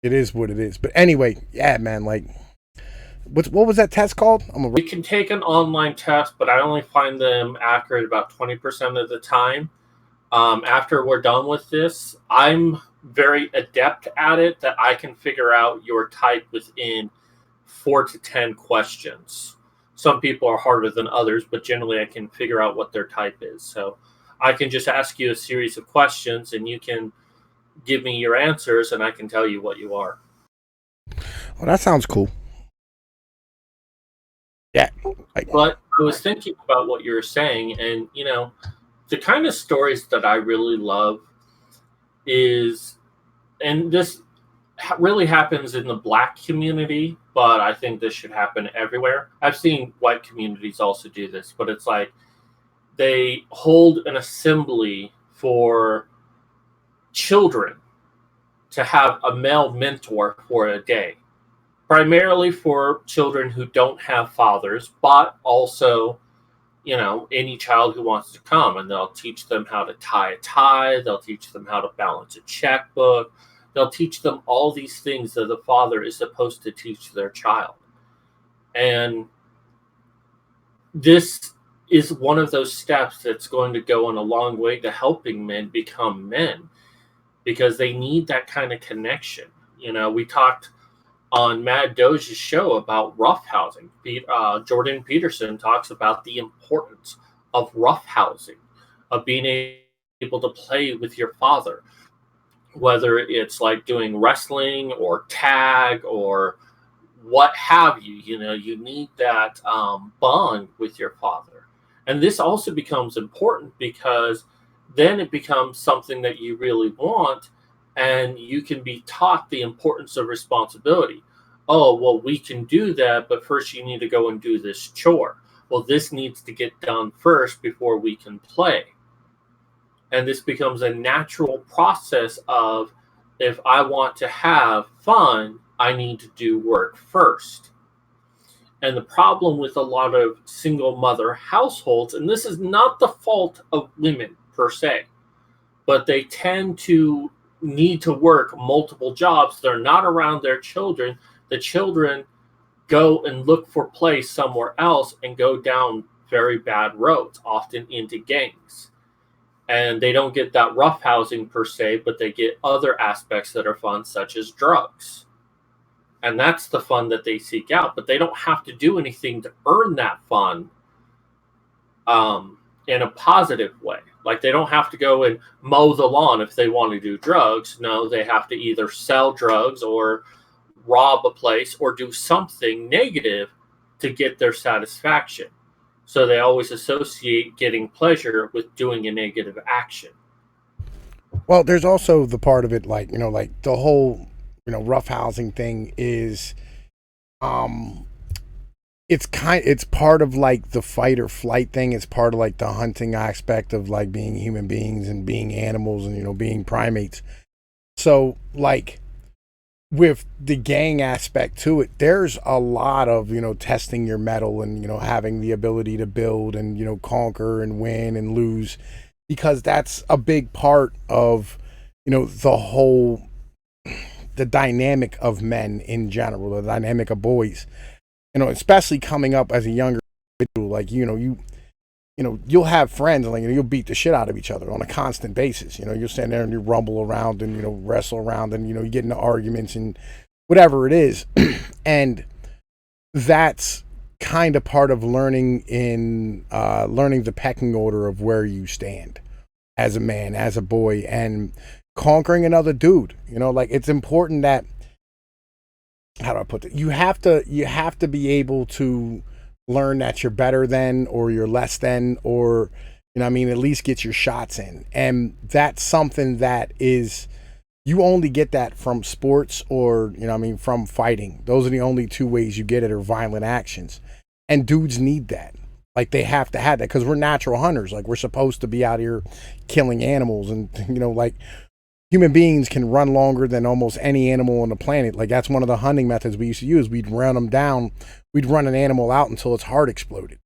It is what it is. But anyway, yeah, man, like, what was that test called? We can take an online test, but I only find them accurate about 20% of the time. After we're done with this, I'm very adept at it that I can figure out your type within 4 to 10 questions. Some people are harder than others, but generally I can figure out what their type is. So I can just ask you a series of questions and you can give me your answers and I can tell you what you are. Oh, that sounds cool. Yeah. But I was thinking about what you were saying, and, the kind of stories that I really love is, and this really happens in the Black community, but I think this should happen everywhere. I've seen white communities also do this, but it's like they hold an assembly for children to have a male mentor for a day, primarily for children who don't have fathers, but also, any child who wants to come, and they'll teach them how to tie a tie. They'll teach them how to balance a checkbook. They'll teach them all these things that the father is supposed to teach their child. And this is one of those steps that's going to go in a long way to helping men become men. because they need that kind of connection. We talked on Mad Doge's show about roughhousing. Jordan Peterson talks about the importance of roughhousing, of being able to play with your father, whether it's like doing wrestling or tag or what have you. You need that bond with your father. And this also becomes important because then it becomes something that you really want, and you can be taught the importance of responsibility. Oh, well, we can do that, but first you need to go and do this chore. Well, this needs to get done first before we can play. And this becomes a natural process of, if I want to have fun, I need to do work first. And the problem with a lot of single mother households, and this is not the fault of women per se, but they tend to need to work multiple jobs. They're not around their children. The children go and look for play somewhere else and go down very bad roads, often into gangs. And they don't get that roughhousing per se, but they get other aspects that are fun, such as drugs. And that's the fun that they seek out, but they don't have to do anything to earn that fun in a positive way. Like, they don't have to go and mow the lawn if they want to do drugs. No, they have to either sell drugs or rob a place or do something negative to get their satisfaction. So they always associate getting pleasure with doing a negative action. Well, there's also the part of it, like, like the whole, roughhousing thing is, um, it's part of like the fight or flight thing. It's part of like the hunting aspect of like being human beings and being animals and, being primates. So like with the gang aspect to it, there's a lot of, testing your mettle and, having the ability to build and, conquer and win and lose, because that's a big part of, the whole, the dynamic of men in general, the dynamic of boys, especially coming up as a younger individual. Like, you'll have friends and like, you'll beat the shit out of each other on a constant basis. You'll stand there and you rumble around and, wrestle around and, you get into arguments and whatever it is. And that's kind of part of learning learning the pecking order of where you stand as a man, as a boy, and conquering another dude. Like, it's important that, how do I put it? You have to be able to learn that you're better than, or you're less than, or, at least get your shots in. And that's something that is, you only get that from sports or, from fighting. Those are the only two ways you get it, or violent actions. And dudes need that. Like, they have to have that because we're natural hunters. Like, we're supposed to be out here killing animals, and, like, human beings can run longer than almost any animal on the planet. Like, that's one of the hunting methods we used to use. We'd run them down. We'd run an animal out until its heart exploded,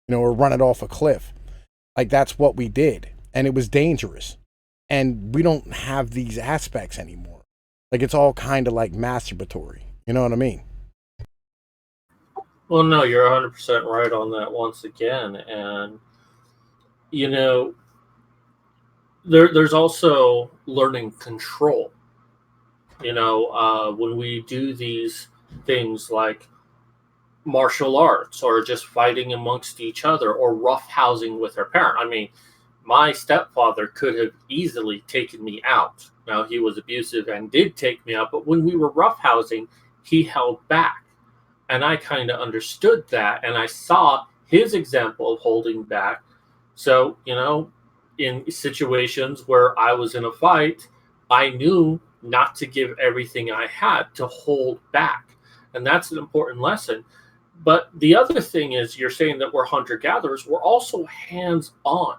or run it off a cliff. Like, that's what we did. And it was dangerous. And we don't have these aspects anymore. Like, it's all kind of like masturbatory. You know what I mean? Well, no, you're 100% right on that once again. And, you know, there's also learning control. When we do these things like martial arts or just fighting amongst each other or roughhousing with our parent. I mean, my stepfather could have easily taken me out. Now, he was abusive and did take me out, but when we were roughhousing, he held back. And I kind of understood that, and I saw his example of holding back. So, in situations where I was in a fight, I knew not to give everything I had, to hold back. And that's an important lesson. But the other thing is, you're saying that we're hunter-gatherers. We're also hands-on.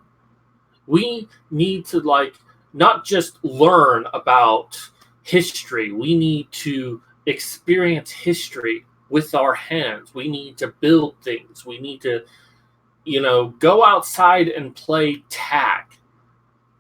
We need to, not just learn about history. We need to experience history with our hands. We need to build things. We need to, go outside and play tag.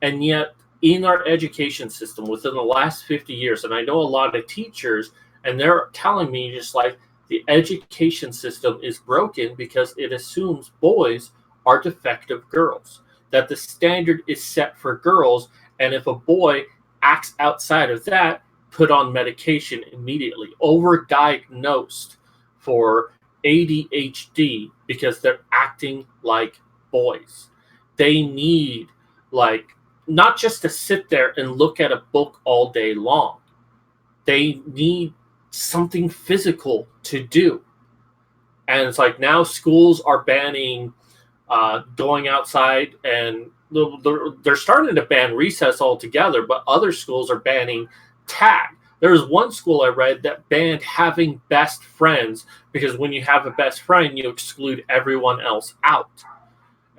And yet, in our education system, within the last 50 years, and I know a lot of teachers, and they're telling me just like, the education system is broken because it assumes boys are defective girls, that the standard is set for girls. And if a boy acts outside of that, put on medication immediately, overdiagnosed for ADHD because they're acting like boys. They need, like, not just to sit there and look at a book all day long. They need something physical to do. And it's like now schools are banning going outside, and they're starting to ban recess altogether, but other schools are banning tag. There was one school I read that banned having best friends because when you have a best friend, you exclude everyone else out.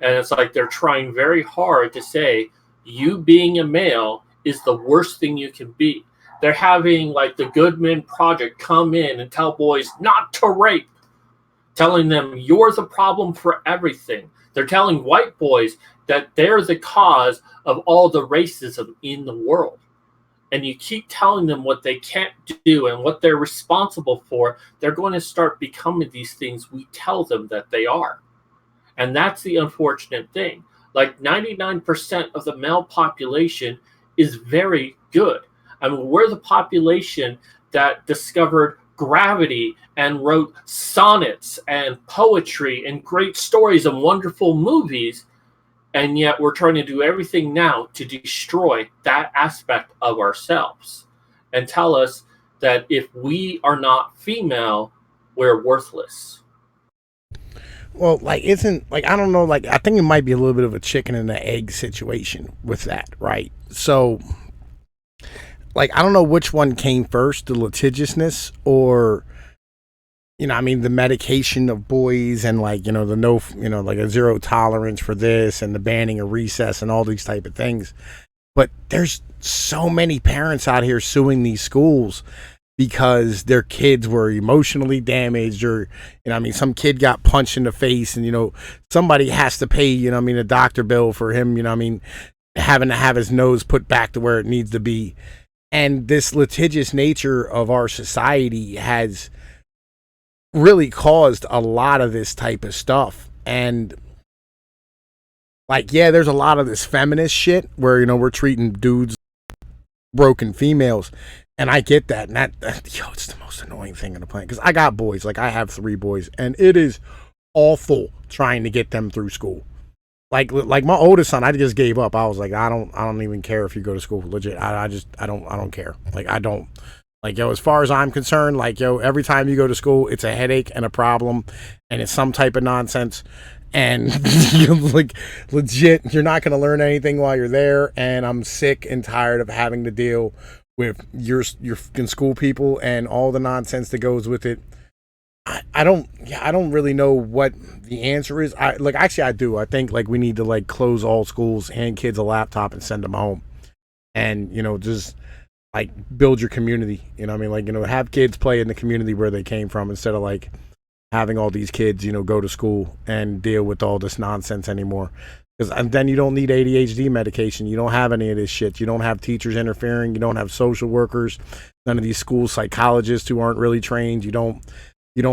And it's like they're trying very hard to say you being a male is the worst thing you can be. They're having like the Goodman Project come in and tell boys not to rape, telling them you're the problem for everything. They're telling white boys that they're the cause of all the racism in the world. And you keep telling them what they can't do and what they're responsible for, they're going to start becoming these things we tell them that they are. And that's the unfortunate thing. Like 99% of the male population is very good. I mean, we're the population that discovered gravity and wrote sonnets and poetry and great stories and wonderful movies. And yet we're trying to do everything now to destroy that aspect of ourselves and tell us that if we are not female, we're worthless. Well, like, isn't like I don't know, like I think it might be a little bit of a chicken and the egg situation with that, right? So, like, I don't know which one came first, the litigiousness or I mean, the medication of boys and like, the no, like a zero tolerance for this and the banning of recess and all these type of things. But there's so many parents out here suing these schools because their kids were emotionally damaged or, I mean, some kid got punched in the face and, somebody has to pay, a doctor bill for him, I mean, having to have his nose put back to where it needs to be. And this litigious nature of our society has really caused a lot of this type of stuff. And like, yeah, there's a lot of this feminist shit where, we're treating dudes broken females. And I get that. And that it's the most annoying thing on the planet. Because I got boys. Like, I have 3 boys. And it is awful trying to get them through school. Like my oldest son, I just gave up. I was like, I don't even care if you go to school. Legit. I don't care. Like, I don't. Like, as far as I'm concerned, like, every time you go to school, it's a headache and a problem. And it's some type of nonsense. And like, legit, you're not going to learn anything while you're there. And I'm sick and tired of having to deal with your fucking school people and all the nonsense that goes with it. I don't really know what the answer is. Actually I do. I think like we need to like close all schools, hand kids a laptop and send them home. And, just like build your community. I mean, like, have kids play in the community where they came from instead of like having all these kids, go to school and deal with all this nonsense anymore. And then you don't need ADHD medication. You don't have any of this shit. You don't have teachers interfering. You don't have social workers. None of these school psychologists who aren't really trained. You don't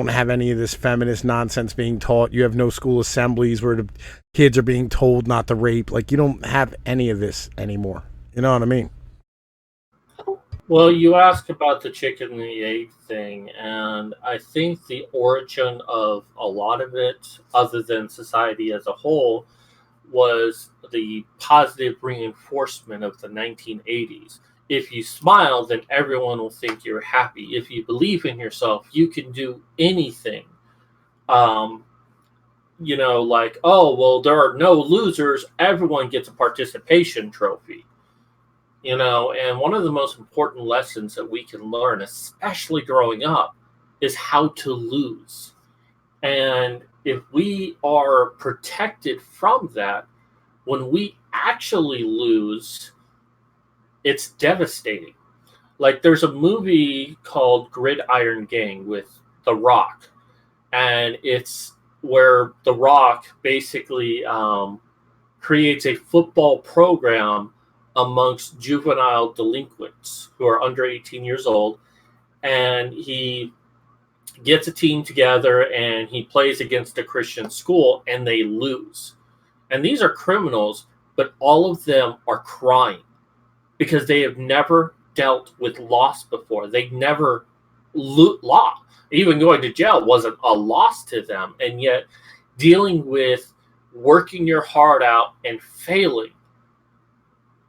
have any of this feminist nonsense being taught. You have no school assemblies where the kids are being told not to rape. Like, you don't have any of this anymore. You know what I mean? Well, you asked about the chicken and the egg thing, and I think the origin of a lot of it, other than society as a whole, was the positive reinforcement of the 1980s. If you smile, then everyone will think you're happy. If you believe in yourself, you can do anything. Like, oh, well, there are no losers. Everyone gets a participation trophy. And one of the most important lessons that we can learn, especially growing up, is how to lose. And if we are protected from that, when we actually lose, it's devastating. Like, there's a movie called Gridiron Gang with The Rock, and it's where The Rock basically creates a football program amongst juvenile delinquents who are under 18 years old, and he gets a team together and he plays against a Christian school and they lose. And these are criminals, but all of them are crying. because they have never dealt with loss before. They never lost. Even going to jail wasn't a loss to them. And yet, dealing with working your heart out and failing,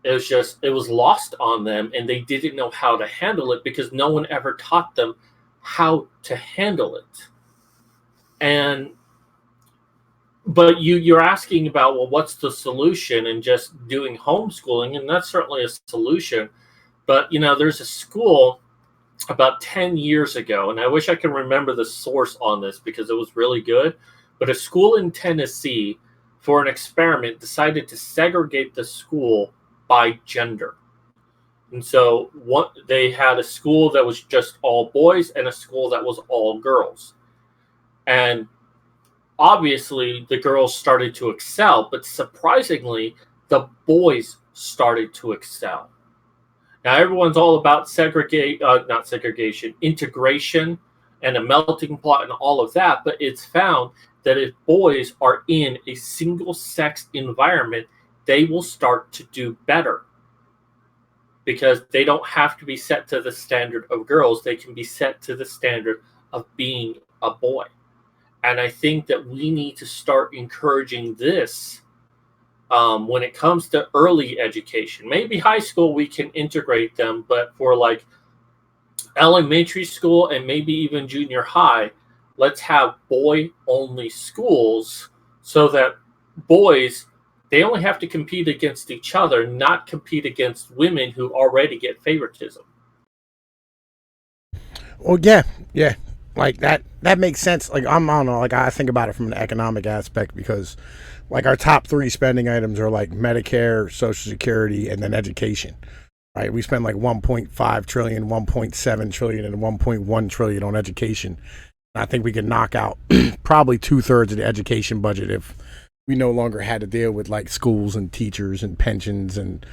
it was lost on them, and they didn't know how to handle it because no one ever taught them how to handle it. And but you're asking about, well, what's the solution, and just doing homeschooling, and that's certainly a solution. But there's a school about 10 years ago, and I wish I can remember the source on this because it was really good, but a school in Tennessee, for an experiment, decided to segregate the school by gender. And so they had a school that was just all boys and a school that was all girls. And obviously the girls started to excel, but surprisingly, the boys started to excel. Now everyone's all about not segregation, integration, and a melting pot and all of that. But it's found that if boys are in a single-sex environment, they will start to do better because they don't have to be set to the standard of girls. They can be set to the standard of being a boy. And I think that we need to start encouraging this when it comes to early education. Maybe high school, we can integrate them, but for like elementary school and maybe even junior high, let's have boy-only schools so that boys, they only have to compete against each other, not compete against women who already get favoritism. Well, yeah. Like that makes sense. Like I don't know, like I think about it from an economic aspect because like our top three spending items are like Medicare, Social Security, and then education. Right? We spend like 1.5 trillion, 1.7 trillion, and 1.1 trillion on education. And I think we could knock out probably 2/3 of the education budget if we no longer had to deal with like schools and teachers and pensions and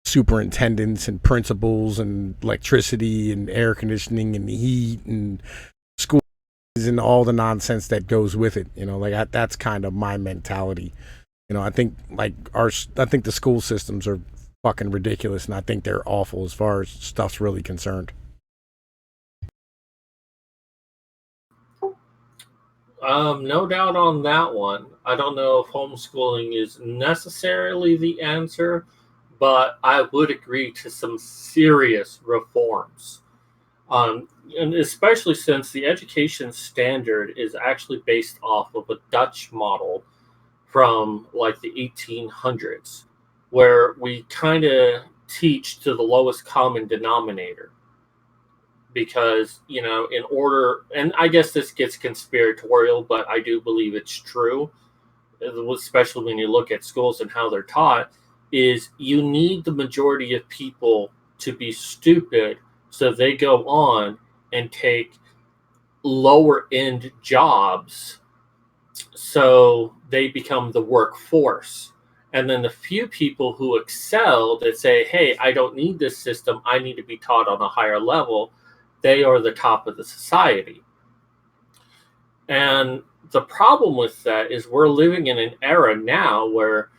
superintendents and principals and electricity and air conditioning and heat and schools and all the nonsense that goes with it. Like that's kind of my mentality. I think I think the school systems are fucking ridiculous, and I think they're awful as far as stuff's really concerned. No doubt on that one. I don't know if homeschooling is necessarily the answer, but I would agree to some serious reforms. And especially since the education standard is actually based off of a Dutch model from like the 1800s, where we kind of teach to the lowest common denominator. Because, in order, and I guess this gets conspiratorial, but I do believe it's true, especially when you look at schools and how they're taught, is you need the majority of people to be stupid so they go on and take lower end jobs so they become the workforce. And then the few people who excel that say, hey, I don't need this system, I need to be taught on a higher level, they are the top of the society. And the problem with that is we're living in an era now where,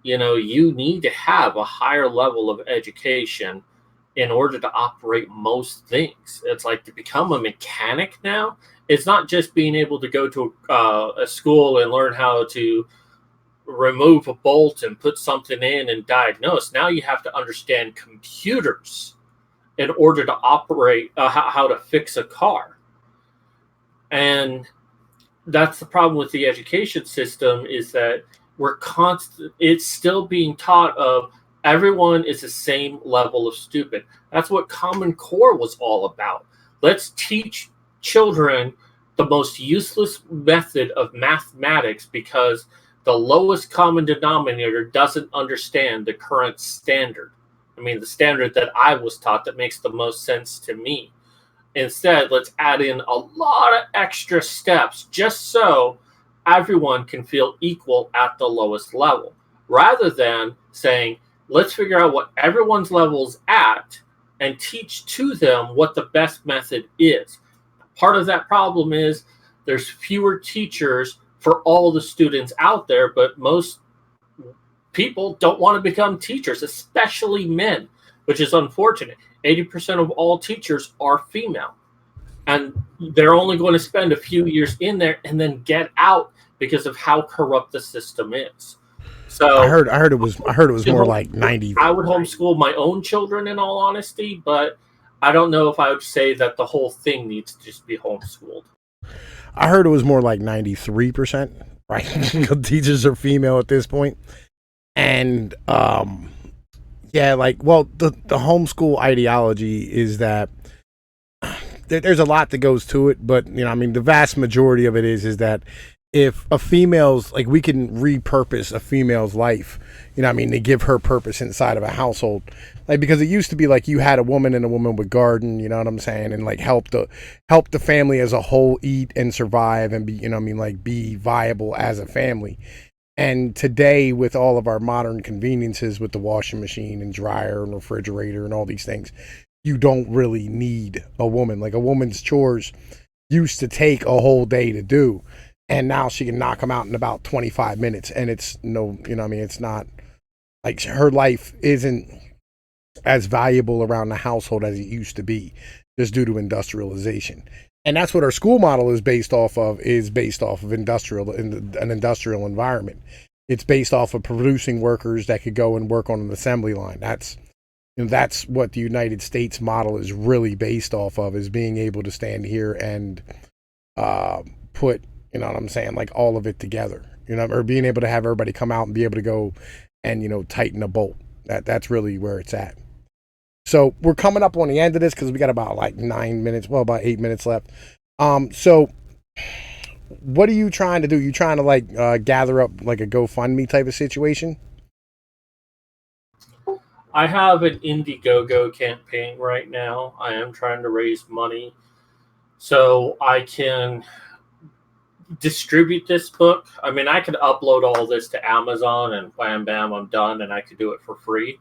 you need to have a higher level of education in order to operate most things. It's like to become a mechanic now. It's not just being able to go to a school and learn how to remove a bolt and put something in and diagnose. Now you have to understand computers in order to operate, how to fix a car. And that's the problem with the education system, is that it's still being taught of everyone is the same level of stupid. That's what Common Core was all about. Let's teach children the most useless method of mathematics because the lowest common denominator doesn't understand the current standard. I mean, the standard that I was taught that makes the most sense to me. Instead, let's add in a lot of extra steps just so everyone can feel equal at the lowest level, rather than saying, let's figure out what everyone's level's at and teach to them what the best method is. Part of that problem is there's fewer teachers for all the students out there, but most people don't want to become teachers, especially men. which is unfortunate. 80% of all teachers are female, and they're only going to spend a few years in there and then get out because of how corrupt the system is. So I heard it was more like I would homeschool my own children in all honesty, but I don't know if I would say that the whole thing needs to just be homeschooled. I heard it was more like 93%, right? Teachers are female at this point. And yeah, like, well, the homeschool ideology is that there's a lot that goes to it, but I mean, the vast majority of it is that if a female's like, we can repurpose a female's life, I mean, to give her purpose inside of a household, like, because it used to be like you had a woman and a woman would garden, you know what I'm saying, and like help the family as a whole eat and survive and be, I mean, like, be viable as a family. And today, with all of our modern conveniences with the washing machine and dryer and refrigerator and all these things, you don't really need a woman. Like, a woman's chores used to take a whole day to do, and now she can knock them out in about 25 minutes. And it's no, I mean, it's not like her life isn't as valuable around the household as it used to be, just due to industrialization. And that's what our school model is based off of, an industrial environment. It's based off of producing workers that could go and work on an assembly line. That's what the United States model is really based off of, is being able to stand here and put, you know what I'm saying, like, all of it together, or being able to have everybody come out and be able to go and, tighten a bolt. That's really where it's at. So we're coming up on the end of this because we got about like 9 minutes, well, about 8 minutes left. So what are you trying to do? You trying to like gather up like a GoFundMe type of situation? I have an Indiegogo campaign right now. I am trying to raise money so I can distribute this book. I mean, I could upload all this to Amazon and wham bam, I'm done, and I could do it for free.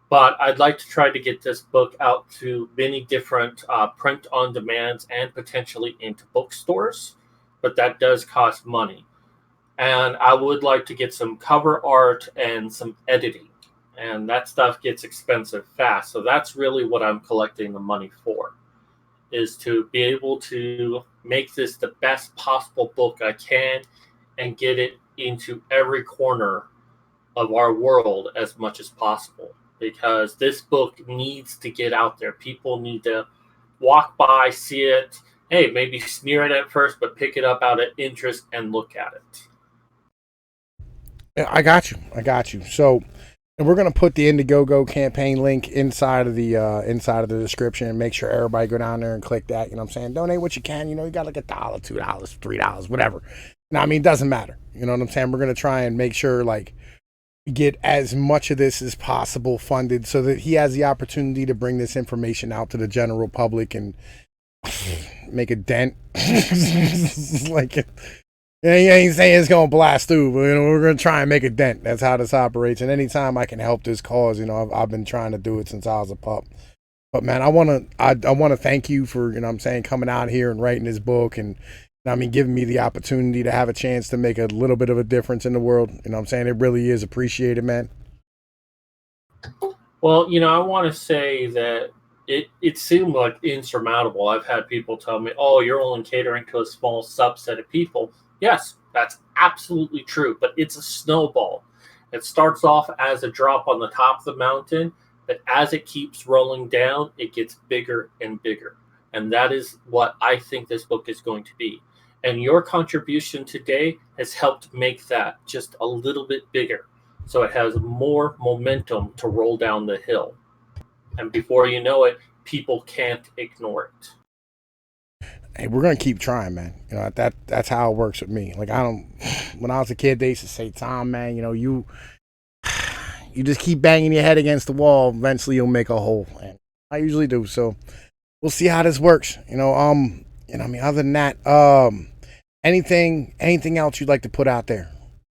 But I'd like to try to get this book out to many different print on demands and potentially into bookstores. But that does cost money. And I would like to get some cover art and some editing. And that stuff gets expensive fast. So that's really what I'm collecting the money for, is to be able to make this the best possible book I can and get it into every corner of our world as much as possible. Because this book needs to get out there. People need to walk by, see it. Hey, maybe sneer it at first, but pick it up out of interest and look at it. Yeah, I got you. So, and we're gonna put the Indiegogo campaign link inside of the description, and make sure everybody go down there and click that. You know what I'm saying? Donate what you can. You got like $1, $2, $3, whatever. I mean, it doesn't matter. You know what I'm saying? We're gonna try and make sure like get as much of this as possible funded so that he has the opportunity to bring this information out to the general public and make a dent. Like, you ain't saying it's gonna blast through, but we're gonna try and make a dent. That's how this operates. And anytime I can help this cause, I've been trying to do it since I was a pup. But man, I wanna thank you for, what I'm saying, coming out here and writing this book, and I mean, giving me the opportunity to have a chance to make a little bit of a difference in the world. You know what I'm saying? It really is appreciated, man. Well, I want to say that it seemed like insurmountable. I've had people tell me, oh, you're only catering to a small subset of people. Yes, that's absolutely true, but it's a snowball. It starts off as a drop on the top of the mountain, but as it keeps rolling down, it gets bigger and bigger. And that is what I think this book is going to be. And your contribution today has helped make that just a little bit bigger, so it has more momentum to roll down the hill. And before you know it, people can't ignore it. Hey, we're gonna keep trying, man. That's how it works with me. Like, I don't. When I was a kid, they used to say, "Tom, man, you just keep banging your head against the wall. Eventually, you'll make a hole." And I usually do. So we'll see how this works. I mean, other than that, anything else you'd like to put out there?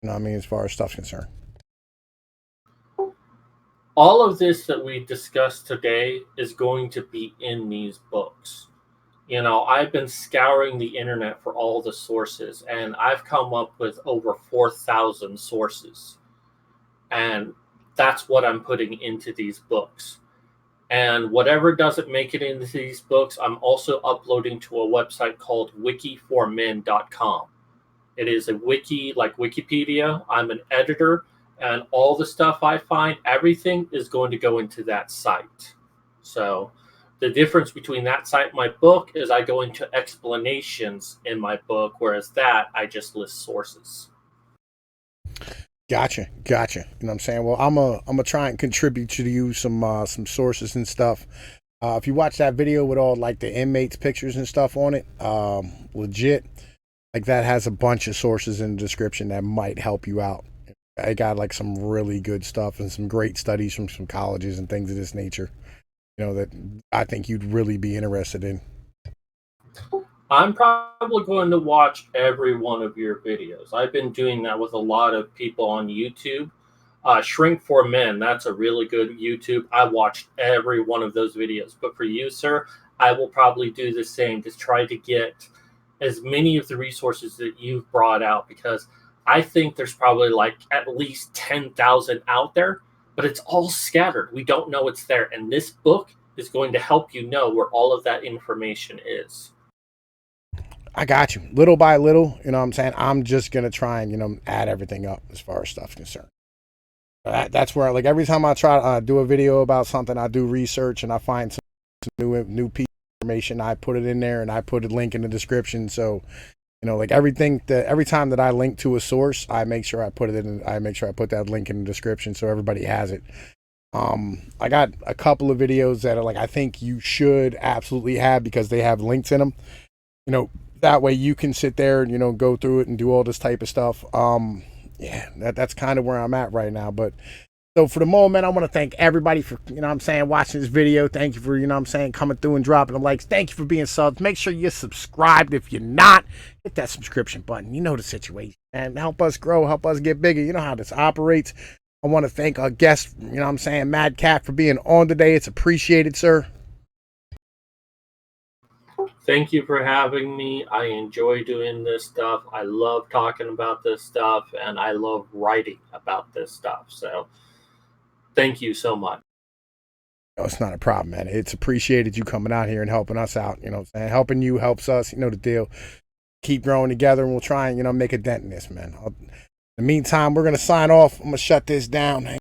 I mean, as far as stuff's concerned. All of this that we discussed today is going to be in these books. I've been scouring the internet for all the sources, and I've come up with over 4,000 sources. And that's what I'm putting into these books. And whatever doesn't make it into these books, I'm also uploading to a website called wikiformen.com. It is a wiki like Wikipedia. I'm an editor, and all the stuff I find, everything is going to go into that site. So the difference between that site and my book is I go into explanations in my book, whereas that I just list sources. Gotcha. You know what I'm saying? Well, I'm a try and contribute to you some sources and stuff. If you watch that video with all like the inmates pictures and stuff on it, legit, like that has a bunch of sources in the description that might help you out. I got like some really good stuff and some great studies from some colleges and things of this nature, that I think you'd really be interested in. I'm probably going to watch every one of your videos. I've been doing that with a lot of people on YouTube. Shrink for Men, that's a really good YouTube. I watched every one of those videos. But for you, sir, I will probably do the same to try to get as many of the resources that you've brought out, because I think there's probably like at least 10,000 out there, but it's all scattered. We don't know it's there. And this book is going to help you know where all of that information is. I got you. Little by little, you know what I'm saying? I'm just going to try and, add everything up as far as stuff is concerned. That's where, like, every time I try to do a video about something, I do research and I find some new piece of information. I put it in there and I put a link in the description. So, like every time that I link to a source, I make sure I put that link in the description so everybody has it. I got a couple of videos that are like, I think you should absolutely have because they have links in them. That way you can sit there and, go through it and do all this type of stuff. Yeah, that's kind of where I'm at right now. But so for the moment, I want to thank everybody for, watching this video. Thank you for, coming through and dropping the likes. Thank you for being subs. Make sure you're subscribed. If you're not, hit that subscription button. You know the situation. And help us grow, help us get bigger. You know how this operates. I want to thank our guest, Mad Cat, for being on today. It's appreciated, sir. Thank you for having me. I enjoy doing this stuff. I love talking about this stuff, and I love writing about this stuff. So thank you so much. No, it's not a problem, man. It's appreciated you coming out here and helping us out. Helping you helps us. You know the deal. Keep growing together, and we'll try and, make a dent in this, man. In the meantime, we're going to sign off. I'm going to shut this down.